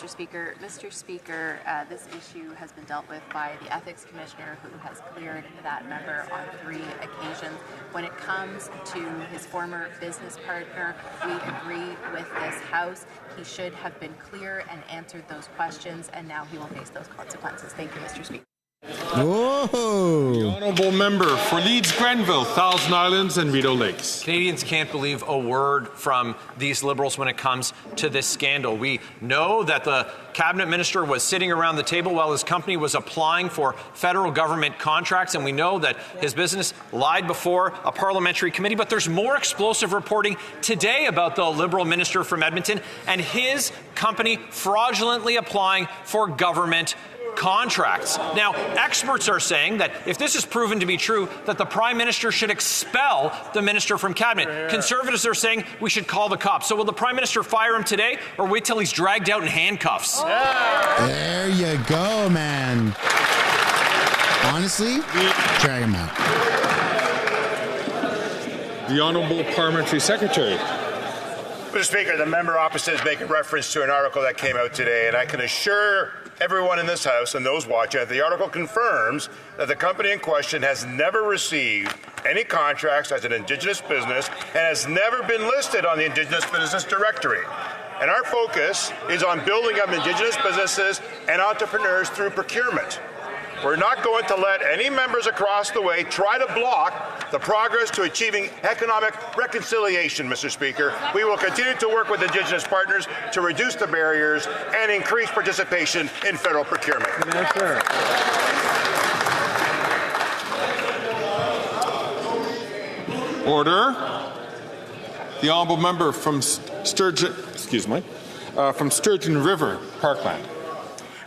Speaker. Mr. Speaker, this issue has been dealt with by the Ethics Commissioner, who has cleared that member on 3 occasions. When it comes to his former business partner, we agree with this House. He should have been clear and answered those questions, and now he will face those consequences. Thank you, Mr. Speaker. Whoa! The honourable member for Leeds Grenville, Thousand Islands and Rideau Lakes. Canadians can't believe a word from these Liberals when it comes to this scandal. We know that the cabinet minister was sitting around the table while his company was applying for federal government contracts, and we know that his business lied before a parliamentary committee. But there's more explosive reporting today about the Liberal minister from Edmonton and his company fraudulently applying for government contracts. Now, experts are saying that if this is proven to be true, that the Prime Minister should expel the Minister from Cabinet. Conservatives are saying we should call the cops. So will the Prime Minister fire him today or wait till he's dragged out in handcuffs? There you go, man. Honestly, drag him out. The Honourable Parliamentary Secretary. Mr. Speaker, the member opposite is making reference to an article that came out today, and I can assure everyone in this House and those watching that the article confirms that the company in question has never received any contracts as an Indigenous business and has never been listed on the Indigenous Business Directory. And our focus is on building up Indigenous businesses and entrepreneurs through procurement. We're not going to let any members across the way try to block the progress to achieving economic reconciliation, Mr. Speaker. We will continue to work with Indigenous partners to reduce the barriers and increase participation in federal procurement. Order. The honourable member from Sturgeon River, Parkland.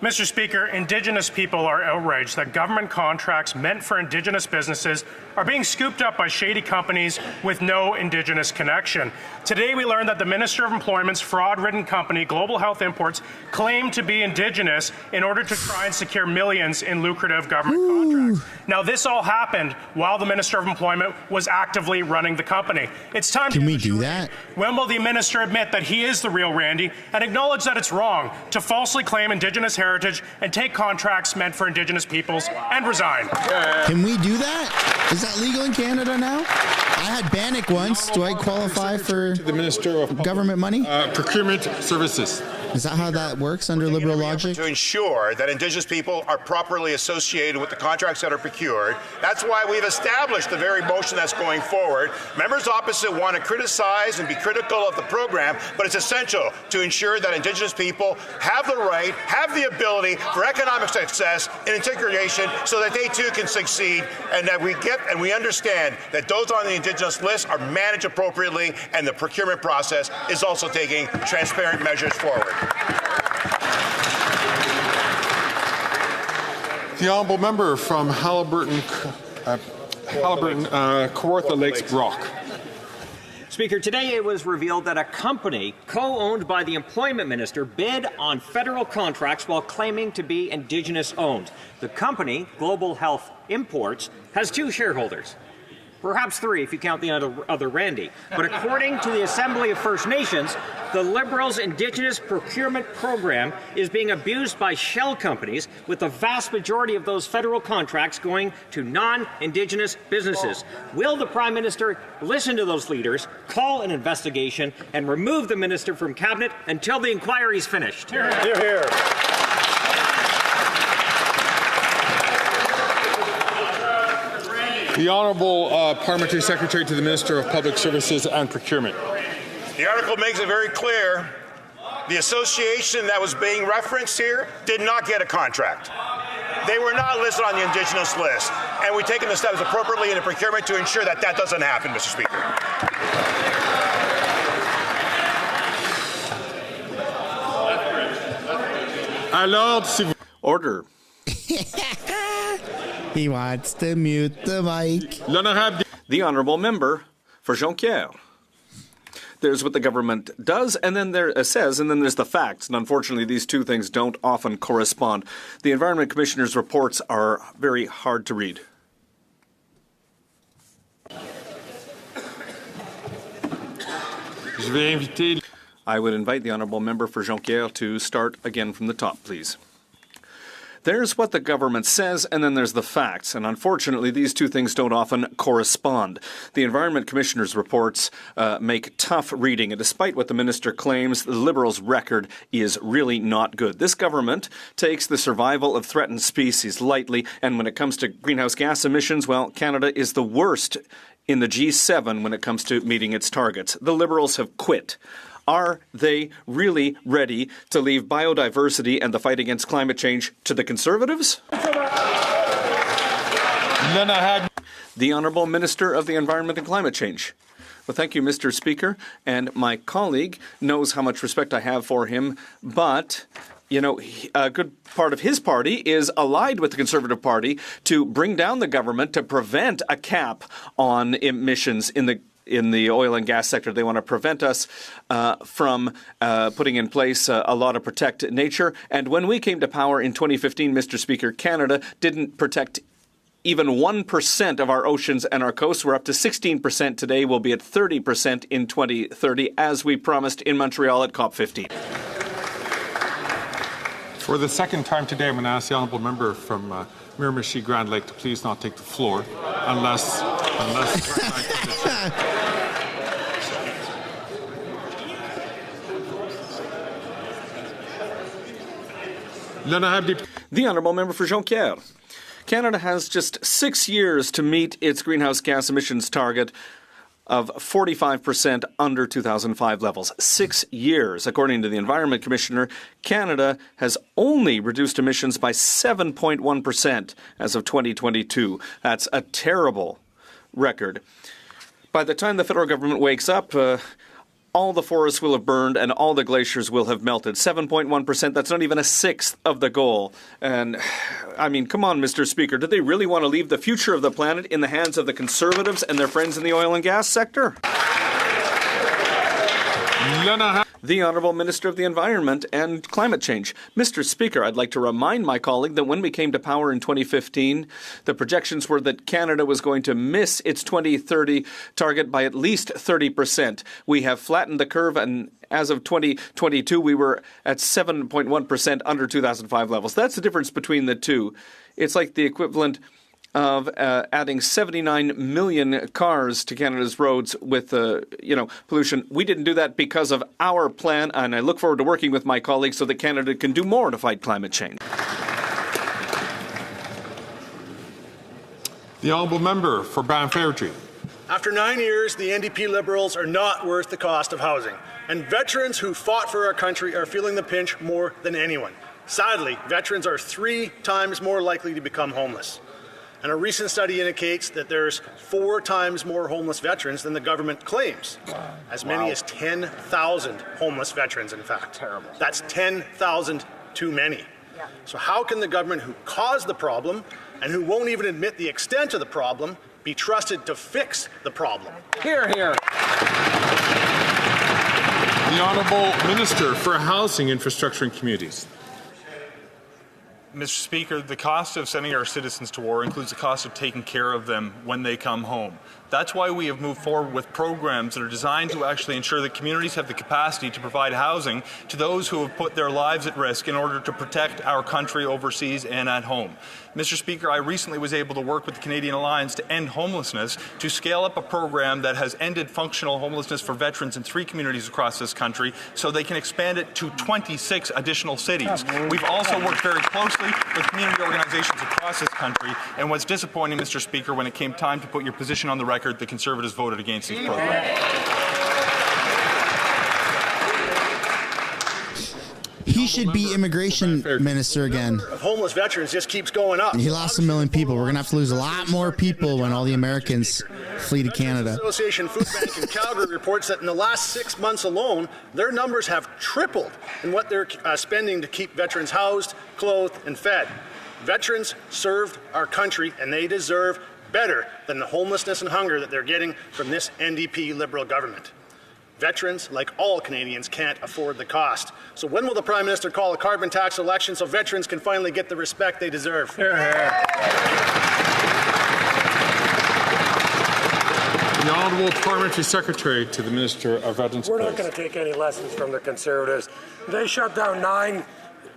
Mr. Speaker, Indigenous people are outraged that government contracts meant for Indigenous businesses are being scooped up by shady companies with no Indigenous connection. Today we learned that the Minister of Employment's fraud-ridden company, Global Health Imports, claimed to be Indigenous in order to try and secure millions in lucrative government contracts. Now this all happened while the Minister of Employment was actively running the company. It's time to do that? When will the Minister admit that he is the real Randy and acknowledge that it's wrong to falsely claim Indigenous heritage and take contracts meant for Indigenous peoples and resign? Can we do that? Is that legal in Canada now? I had Bannock once. Do I qualify for the Minister of government money? Procurement Services. Is that how that works under Liberal logic? To ensure that Indigenous people are properly associated with the contracts that are procured. That's why we've established the very motion that's going forward. Members opposite want to criticize and be critical of the program, but it's essential to ensure that Indigenous people have the right, have the ability for economic success and integration so that they too can succeed, and that we get and we understand that those on the Indigenous list are managed appropriately and the procurement process is also taking transparent measures forward. The honourable member from Kawartha Lakes, Brock. Speaker, today it was revealed that a company co-owned by the Employment Minister bid on federal contracts while claiming to be Indigenous owned. The company, Global Health Imports, has 2 shareholders. Perhaps 3 if you count the other Randy. But according to the Assembly of First Nations, the Liberals' Indigenous procurement program is being abused by shell companies, with the vast majority of those federal contracts going to non-Indigenous businesses. Will the Prime Minister listen to those leaders, call an investigation, and remove the minister from cabinet until the inquiry is finished? Hear, hear. The Honourable Parliamentary Secretary to the Minister of Public Services and Procurement. The article makes it very clear the association that was being referenced here did not get a contract. They were not listed on the Indigenous list, and we've taken the steps appropriately in the procurement to ensure that that doesn't happen, Mr. Speaker. Order. He wants to mute the mic. The Honourable Member for Jonquière. There's what the government does, and then there says, and then there's the facts. And unfortunately, these two things don't often correspond. The Environment Commissioner's reports are very hard to read. I would invite the Honourable Member for Jonquière to start again from the top, please. There's what the government says, and then there's the facts. And unfortunately, these two things don't often correspond. The Environment Commissioner's reports make tough reading. And despite what the minister claims, the Liberals' record is really not good. This government takes the survival of threatened species lightly. And when it comes to greenhouse gas emissions, well, Canada is the worst in the G7 when it comes to meeting its targets. The Liberals have quit. Are they really ready to leave biodiversity and the fight against climate change to the Conservatives? The Honourable Minister of the Environment and Climate Change. Well, thank you, Mr. Speaker. And my colleague knows how much respect I have for him, but you know, a good part of his party is allied with the Conservative Party to bring down the government to prevent a cap on emissions in the oil and gas sector. They want to prevent us from putting in place a law to protect nature. And when we came to power in 2015, Mr. Speaker, Canada didn't protect even 1% of our oceans and our coasts. We're up to 16% today. We'll be at 30% in 2030, as we promised in Montreal at COP15. For the second time today, I'm going to ask the Honourable Member from Miramichi Grand Lake to please not take the floor unless The Honourable Member for Jonquière. Canada has just 6 years to meet its greenhouse gas emissions target of 45% under 2005 levels. 6 years. According to the Environment Commissioner, Canada has only reduced emissions by 7.1% as of 2022. That's a terrible record. By the time the federal government wakes up, all the forests will have burned and all the glaciers will have melted. 7.1%, that's not even a sixth of the goal. And, I mean, come on, Mr. Speaker, do they really want to leave the future of the planet in the hands of the Conservatives and their friends in the oil and gas sector? The Honourable Minister of the Environment and Climate Change. Mr. Speaker, I'd like to remind my colleague that when we came to power in 2015, the projections were that Canada was going to miss its 2030 target by at least 30%. We have flattened the curve, and as of 2022, we were at 7.1% under 2005 levels. That's the difference between the two. It's like the equivalent of adding 79 million cars to Canada's roads with, pollution. We didn't do that because of our plan, and I look forward to working with my colleagues so that Canada can do more to fight climate change. The Honourable Member for Banff-Airdrie. After 9 years, the NDP Liberals are not worth the cost of housing, and veterans who fought for our country are feeling the pinch more than anyone. Sadly, veterans are 3 times more likely to become homeless. And a recent study indicates that there's 4 times more homeless veterans than the government claims. As many as 10,000 homeless veterans, in fact. Terrible. That's 10,000 too many. Yeah. So how can the government who caused the problem and who won't even admit the extent of the problem be trusted to fix the problem? Hear, hear. The Honourable Minister for Housing, Infrastructure and Communities. Mr. Speaker, the cost of sending our citizens to war includes the cost of taking care of them when they come home. That's why we have moved forward with programs that are designed to actually ensure that communities have the capacity to provide housing to those who have put their lives at risk in order to protect our country overseas and at home. Mr. Speaker, I recently was able to work with the Canadian Alliance to end homelessness, to scale up a program that has ended functional homelessness for veterans in 3 communities across this country, so they can expand it to 26 additional cities. We've also worked very closely with community organizations across this country, and what's disappointing, Mr. Speaker, when it came time to put your position on the record, the Conservatives voted against these programs. He should be immigration minister again. Homeless veterans just keeps going up. He lost 1 million people. We're going to have to lose a lot more people when all the Americans flee to Canada. Association Food Bank in Calgary reports that in the last 6 months alone, their numbers have tripled in what they're spending to keep veterans housed, clothed, and fed. Veterans served our country, and they deserve better than the homelessness and hunger that they're getting from this NDP Liberal government. Veterans, like all Canadians, can't afford the cost. So when will the Prime Minister call a carbon tax election so veterans can finally get the respect they deserve? The Honourable Parliamentary Secretary to the Minister of Veterans We're Affairs. not going to take any lessons from the Conservatives. They shut down 9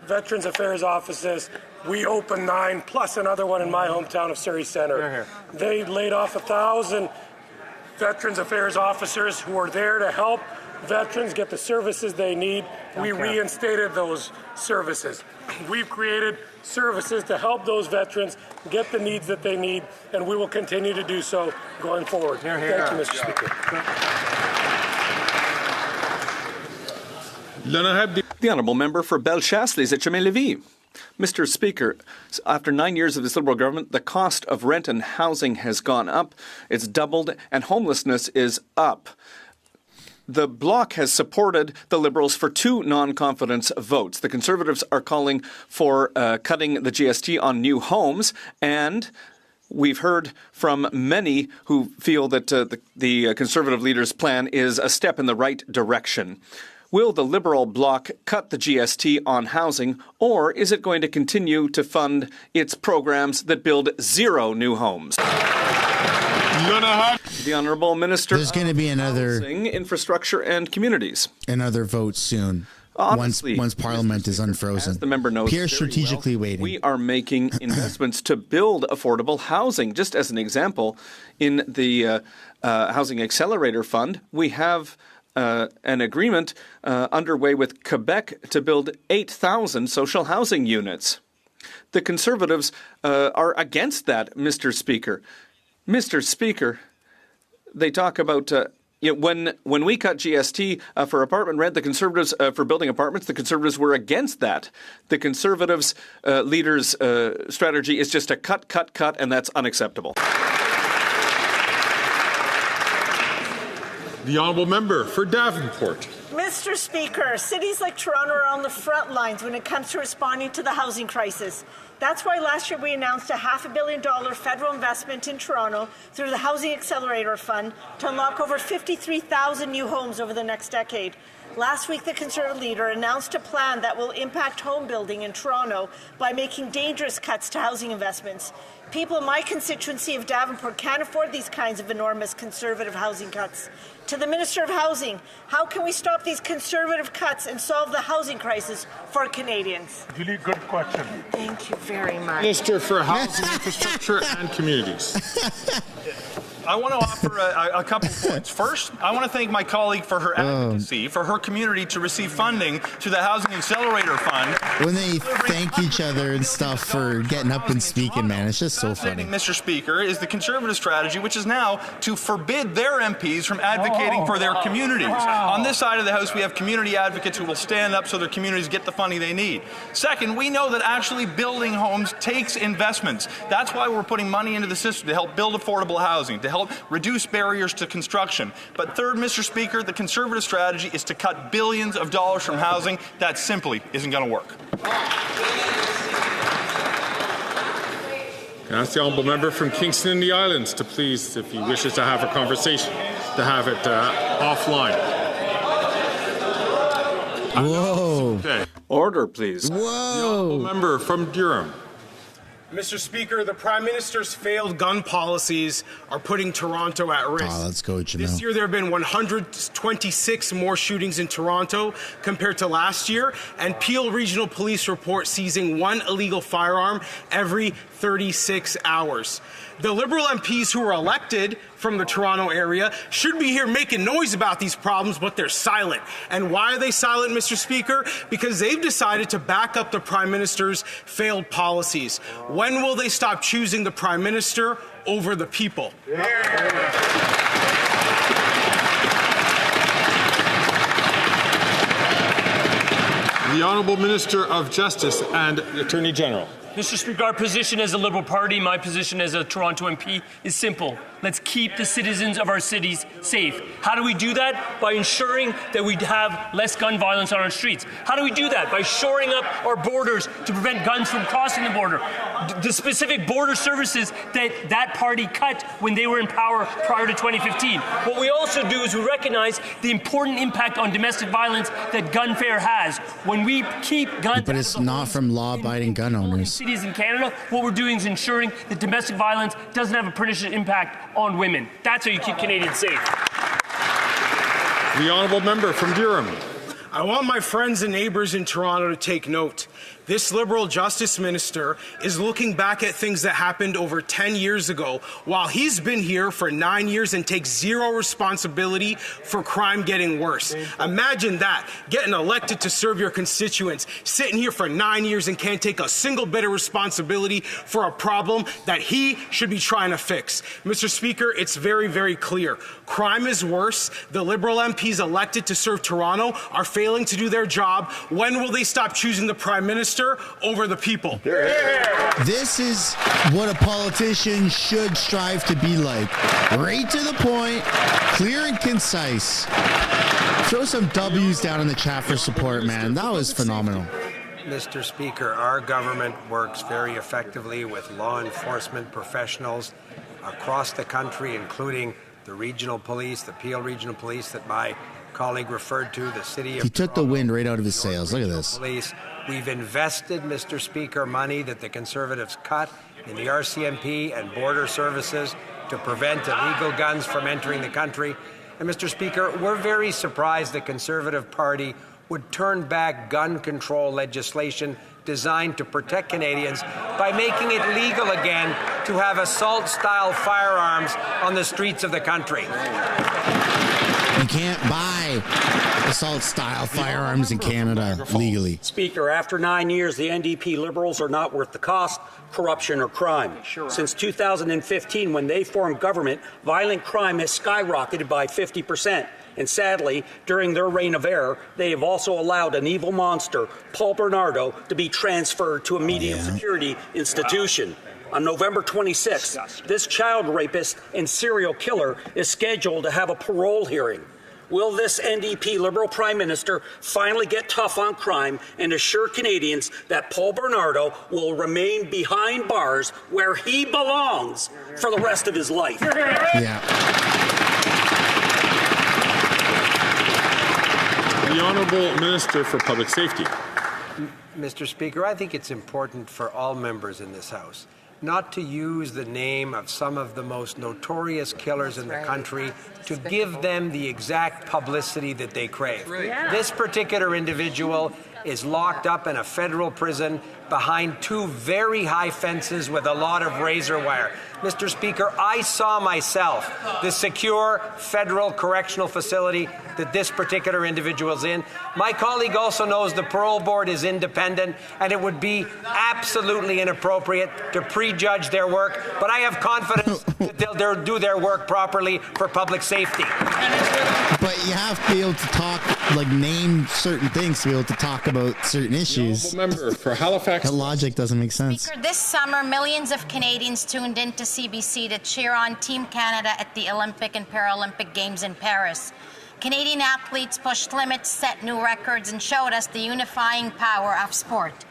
Veterans Affairs offices. We opened 9, plus another one in my hometown of Surrey Centre. They laid off 1,000 Veterans Affairs officers who are there to help veterans get the services they need. We reinstated those services. We've created services to help those veterans get the needs that they need, and we will continue to do so going forward. Thank you, Mr. Speaker. The Honourable Member for Bellechasse-les-Etchemins-Lévis. Mr. Speaker, after 9 years of this Liberal government, the cost of rent and housing has gone up. It's doubled, and homelessness is up. The Bloc has supported the Liberals for 2 non-confidence votes. The Conservatives are calling for cutting the GST on new homes, and we've heard from many who feel that the Conservative leader's plan is a step in the right direction. Will the Liberal Bloc cut the GST on housing, or is it going to continue to fund its programs that build 0 new homes? The Honourable Minister There's going to be another Housing, Infrastructure and Communities. Another vote soon. Honestly, once Parliament is unfrozen. As the member knows, Pierre's strategically waiting. We are making investments to build affordable housing. Just as an example, in the Housing Accelerator Fund, we have an agreement underway with Quebec to build 8,000 social housing units. The Conservatives are against that, Mr. Speaker. Mr. Speaker, they talk about when we cut GST for apartment rent, the Conservatives for building apartments, the Conservatives were against that. The Conservatives' leader's strategy is just to cut, and that's unacceptable. The Honourable Member for Davenport. Mr. Speaker, cities like Toronto are on the front lines when it comes to responding to the housing crisis. That's why last year we announced a $500 million federal investment in Toronto through the Housing Accelerator Fund to unlock over 53,000 new homes over the next decade. Last week, the Conservative leader announced a plan that will impact home building in Toronto by making dangerous cuts to housing investments. People in my constituency of Davenport can't afford these kinds of enormous Conservative housing cuts. To the Minister of Housing, how can we stop these Conservative cuts and solve the housing crisis for Canadians? Really good question. Thank you very much. Minister for Housing, Infrastructure and Communities. I want to offer a couple points. First, I want to thank my colleague for her advocacy, for her community to receive funding through the Housing Accelerator Fund. When they thank each other and stuff for getting up and speaking, man, it's just so funny. Mr. Speaker, is the Conservative strategy, which is now to forbid their MPs from advocating for their communities. On this side of the House, we have community advocates who will stand up so their communities get the funding they need. Second, we know that actually building homes takes investments. That's why we're putting money into the system to help build affordable housing, to help reduce barriers to construction. But third, Mr. Speaker, the Conservative strategy is to cut billions of dollars from housing. That simply isn't going to work. I ask the Honourable Member from Kingston and the Islands to please, if he wishes to have a conversation, to have it offline. Whoa. Okay. Order, please. Whoa! Member from Durham. Mr. Speaker, the Prime Minister's failed gun policies are putting Toronto at risk. Oh, let's go, Jamil. This year there have been 126 more shootings in Toronto compared to last year, and Peel Regional Police report seizing one illegal firearm every 36 hours. The Liberal MPs who were elected from the Toronto area should be here making noise about these problems, but they're silent. And why are they silent, Mr. Speaker? Because they've decided to back up the Prime Minister's failed policies. When will they stop choosing the Prime Minister over the people? The Honourable Minister of Justice and Attorney General. Mr. Speaker, our position as a Liberal Party, my position as a Toronto MP is simple. Let's keep the citizens of our cities safe. How do we do that? By ensuring that we have less gun violence on our streets. How do we do that? By shoring up our borders to prevent guns from crossing the border. The specific border services that party cut when they were in power prior to 2015. What we also do is we recognize the important impact on domestic violence that gunfare has. When we keep guns... But it's not from law-abiding gun owners. Cities in Canada, what we're doing is ensuring that domestic violence doesn't have a pernicious impact on women. That's how you keep Canadians safe. The Honourable Member from Durham. I want my friends and neighbours in Toronto to take note. This Liberal Justice Minister is looking back at things that happened over 10 years ago while he's been here for 9 years and takes zero responsibility for crime getting worse. Imagine that, getting elected to serve your constituents, sitting here for 9 years and can't take a single bit of responsibility for a problem that he should be trying to fix. Mr. Speaker, it's very, very clear. Crime is worse. The Liberal MPs elected to serve Toronto are failing to do their job. When will they stop choosing the Prime Minister over the people? This is what a politician should strive to be like. Right to the point, clear and concise. Throw some W's down in the chat for support, man. That was phenomenal. Mr. Speaker, our government works very effectively with law enforcement professionals across the country, including the regional police, the Peel Regional Police that my colleague referred to, the city of He took the wind right out of his sails. Look at this. Police. We've invested, Mr. Speaker, money that the Conservatives cut in the RCMP and border services to prevent illegal guns from entering the country. And, Mr. Speaker, we're very surprised the Conservative Party would turn back gun control legislation designed to protect Canadians by making it legal again to have assault-style firearms on the streets of the country. You can't buy assault-style firearms in Canada legally. Speaker, after 9 years, the NDP Liberals are not worth the cost, corruption, or crime. Since 2015, when they formed government, violent crime has skyrocketed by 50%. And sadly, during their reign of error, they have also allowed an evil monster, Paul Bernardo, to be transferred to a medium security institution. On November 26th, this child rapist and serial killer is scheduled to have a parole hearing. Will this NDP Liberal Prime Minister finally get tough on crime and assure Canadians that Paul Bernardo will remain behind bars where he belongs for the rest of his life? Yeah. The Honourable Minister for Public Safety. Mr. Speaker, I think it's important for all members in this House not to use the name of some of the most notorious killers in the country to give them the exact publicity that they crave. This particular individual is locked up in a federal prison behind two very high fences with a lot of razor wire. Mr. Speaker, I saw myself the secure federal correctional facility that this particular individual is in. My colleague also knows the parole board is independent and it would be absolutely inappropriate to prejudge their work, but I have confidence that they'll do their work properly for public safety. But you have to be able to talk, like name certain things to be able to talk about certain issues. Member for Halifax. That logic doesn't make sense. Speaker, this summer, millions of Canadians tuned into CBC to cheer on Team Canada at the Olympic and Paralympic Games in Paris. Canadian athletes pushed limits, set new records, and showed us the unifying power of sport.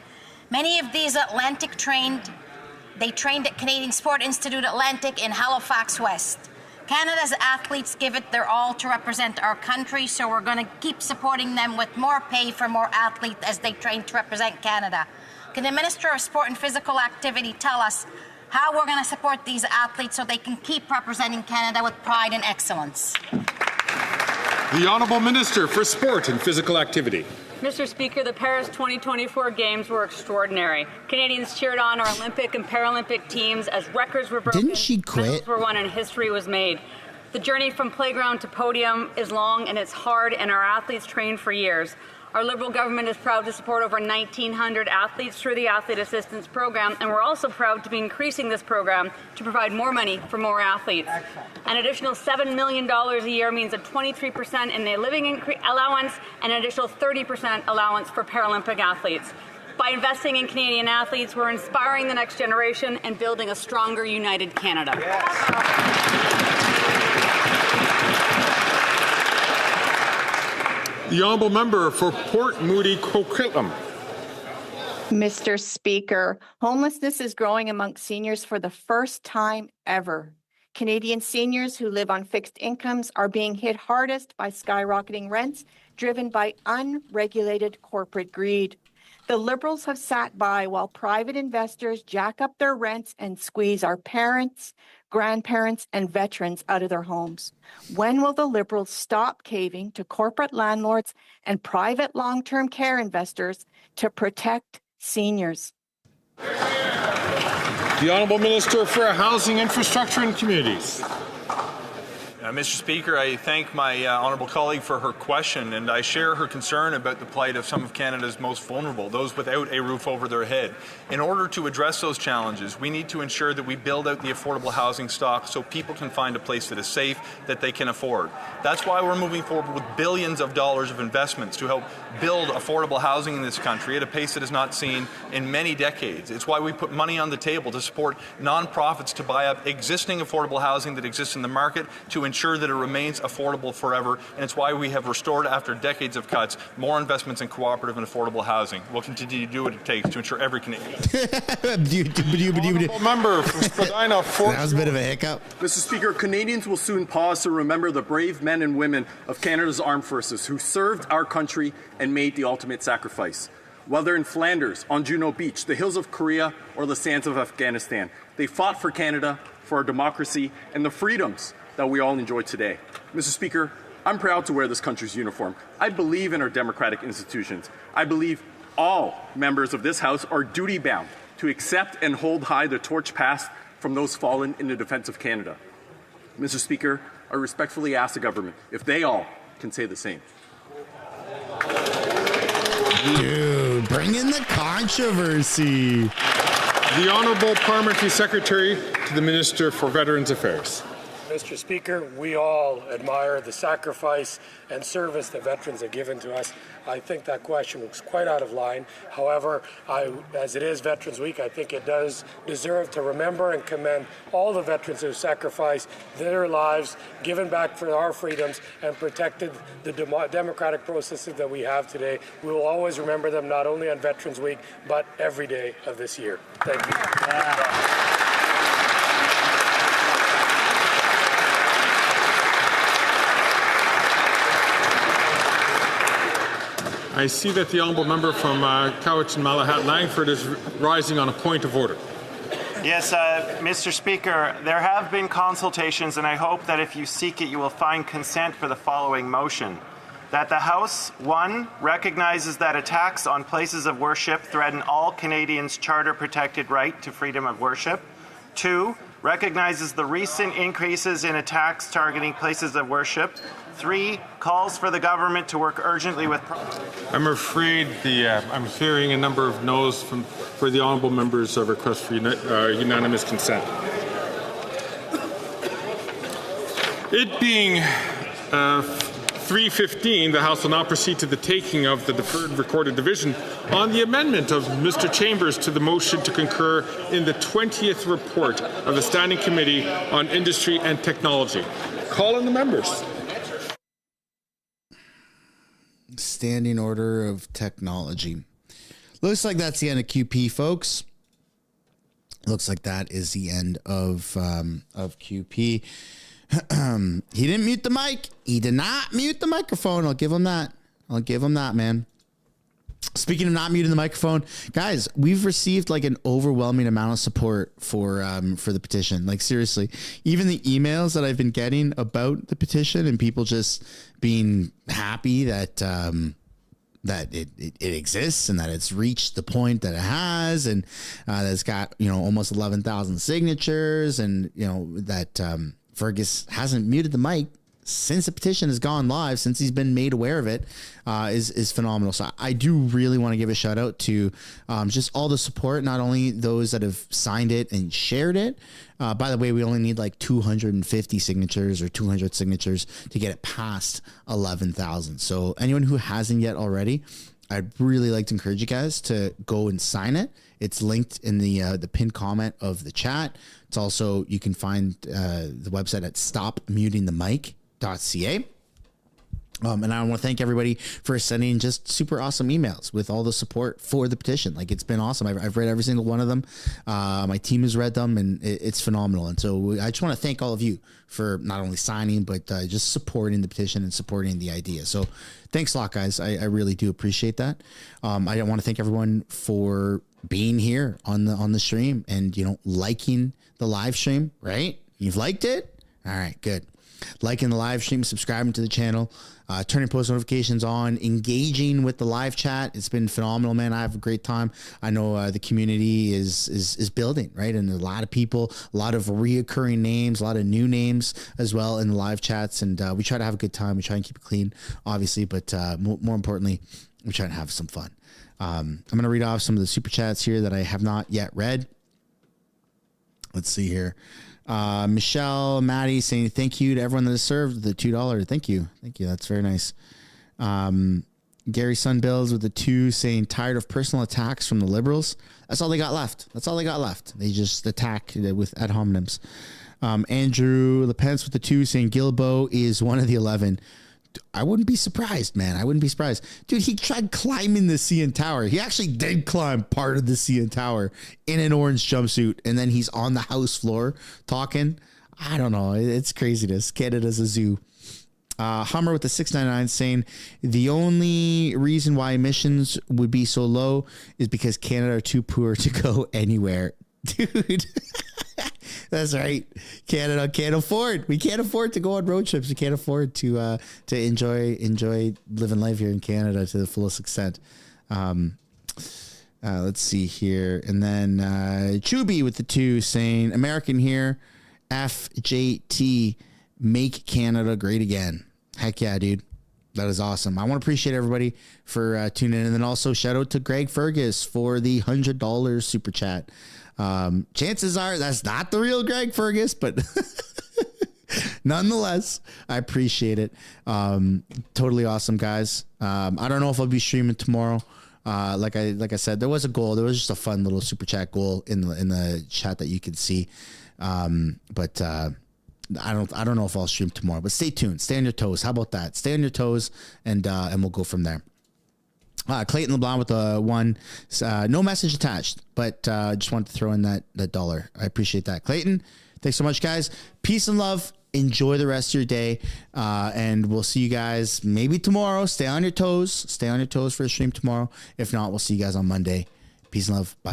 Many of these trained at Canadian Sport Institute Atlantic in Halifax West. Canada's athletes give it their all to represent our country, so we're going to keep supporting them with more pay for more athletes as they train to represent Canada. Can the Minister of Sport and Physical Activity tell us how we're going to support these athletes so they can keep representing Canada with pride and excellence? The Honourable Minister for Sport and Physical Activity. Mr. Speaker, the Paris 2024 Games were extraordinary. Canadians cheered on our Olympic and Paralympic teams as records were broken. Didn't she quit? Medals were won and history was made. The journey from playground to podium is long and it's hard, and our athletes train for years. Our Liberal government is proud to support over 1,900 athletes through the Athlete Assistance Program, and we're also proud to be increasing this program to provide more money for more athletes. An additional $7 million a year means a 23% in the living allowance and an additional 30% allowance for Paralympic athletes. By investing in Canadian athletes, we're inspiring the next generation and building a stronger, united Canada. The Honourable Member for Port Moody Coquitlam. Mr. Speaker, homelessness is growing amongst seniors for the first time ever. Canadian seniors who live on fixed incomes are being hit hardest by skyrocketing rents driven by unregulated corporate greed. The Liberals have sat by while private investors jack up their rents and squeeze our parents, grandparents, and veterans out of their homes. When will the Liberals stop caving to corporate landlords and private long-term care investors to protect seniors? The Honourable Minister for Housing, Infrastructure and Communities. Mr. Speaker, I thank my honourable colleague for her question, and I share her concern about the plight of some of Canada's most vulnerable, those without a roof over their head. In order to address those challenges, we need to ensure that we build out the affordable housing stock so people can find a place that is safe, that they can afford. That's why we're moving forward with billions of dollars of investments to help build affordable housing in this country at a pace that is not seen in many decades. It's why we put money on the table to support nonprofits to buy up existing affordable housing that exists in the market to ensure that it remains affordable forever, and it's why we have restored, after decades of cuts, more investments in cooperative and affordable housing. We'll continue to do what it takes to ensure every Canadian. Member for Spadina. That was a bit of a hiccup. Mr. Speaker, Canadians will soon pause to remember the brave men and women of Canada's armed forces who served our country and made the ultimate sacrifice. Whether in Flanders, on Juno Beach, the hills of Korea, or the sands of Afghanistan, they fought for Canada, for our democracy, and the freedoms that we all enjoy today. Mr. Speaker, I'm proud to wear this country's uniform. I believe in our democratic institutions. I believe all members of this House are duty-bound to accept and hold high the torch passed from those fallen in the defense of Canada. Mr. Speaker, I respectfully ask the government if they all can say the same. Dude, bring in the controversy. The Honourable Parliamentary Secretary to the Minister for Veterans Affairs. Mr. Speaker, we all admire the sacrifice and service that veterans have given to us. I think that question was quite out of line. However, as it is Veterans Week, I think it does deserve to remember and commend all the veterans who sacrificed their lives, given back for our freedoms, and protected the democratic processes that we have today. We will always remember them, not only on Veterans Week, but every day of this year. Thank you. I see that the Honourable Member from Cowichan Malahat Langford is rising on a point of order. Yes, Mr. Speaker, there have been consultations, and I hope that if you seek it, you will find consent for the following motion. That the House, 1, recognizes that attacks on places of worship threaten all Canadians' charter-protected right to freedom of worship. 2, recognizes the recent increases in attacks targeting places of worship. 3, calls for the government to work urgently with... I'm afraid I'm hearing a number of no's for the Honourable Member's request for unanimous consent. It being 3:15, the House will now proceed to the taking of the deferred recorded division on the amendment of Mr. Chambers to the motion to concur in the 20th report of the Standing Committee on Industry and Technology. Call in the members. Standing Order of Technology. Looks like that's the end of QP, folks. Looks like that is the end of QP. He didn't mute the mic. He did not mute the microphone. I'll give him that. Man. Speaking of not muting the microphone, guys, we've received like an overwhelming amount of support for the petition. Like seriously, even the emails that I've been getting about the petition and people just being happy that it exists and that it's reached the point that it has, and that it's got almost 11,000 signatures, and that Fergus hasn't muted the mic since the petition has gone live, since he's been made aware of it, is phenomenal. So I do really want to give a shout out to just all the support, not only those that have signed it and shared it. By the way, we only need like 250 signatures or 200 signatures to get it past 11,000. So anyone who hasn't yet already, I'd really like to encourage you guys to go and sign it. It's linked in the pinned comment of the chat. It's also, you can find the website at stopmutingthemic.ca. And I want to thank everybody for sending just super awesome emails with all the support for the petition. Like, it's been awesome. I've read every single one of them. My team has read them, and it's phenomenal. And so I just want to thank all of you for not only signing, but just supporting the petition and supporting the idea. So thanks a lot, guys. I really do appreciate that. I want to thank everyone for being here on the stream and, liking the live stream, right? You've liked it? All right, good. Liking the live stream, subscribing to the channel, turning post notifications on, engaging with the live chat. It's been phenomenal, man. I have a great time. I know the community is building, right? And a lot of people, a lot of reoccurring names, a lot of new names as well in the live chats. And we try to have a good time. We try and keep it clean, obviously, but more importantly, we try to have some fun. I'm going to read off some of the super chats here that I have not yet read. Let's see here. Michelle, Maddie saying thank you to everyone that has served the $2. Thank you. That's very nice. Gary Sunbills with the 2 saying tired of personal attacks from the Liberals. That's all they got left. They just attack with ad hominems. Andrew LePence with the 2 saying Guilbeault is one of the 11. I wouldn't be surprised, man. Dude, he tried climbing the CN Tower. He actually did climb part of the CN Tower in an orange jumpsuit, and then he's on the House floor talking. I don't know. It's craziness. Canada's a zoo. Hummer with the 699 saying the only reason why emissions would be so low is because Canada are too poor to go anywhere. Dude, that's right. Canada can't afford. We can't afford to go on road trips. We can't afford to enjoy living life here in Canada to the fullest extent. Let's see here, and then Chubby with the 2 saying American here, FJT, make Canada great again. Heck yeah, dude. That is awesome. I want to appreciate everybody for tuning in, and then also shout out to Greg Fergus for the $100 super chat. Chances are that's not the real Greg Fergus, but nonetheless, I appreciate it. Totally awesome, guys. I don't know if I'll be streaming tomorrow. Like I said, there was a goal. There was just a fun little super chat goal in the chat that you can see. But I don't know if I'll stream tomorrow. But stay tuned. Stay on your toes. How about that? Stay on your toes, and we'll go from there. Clayton LeBlanc with the 1, no message attached, but just wanted to throw in that $1. I appreciate that. Clayton, thanks so much, guys. Peace and love. Enjoy the rest of your day. And we'll see you guys maybe tomorrow. Stay on your toes. Stay on your toes for a stream tomorrow. If not, we'll see you guys on Monday. Peace and love. Bye.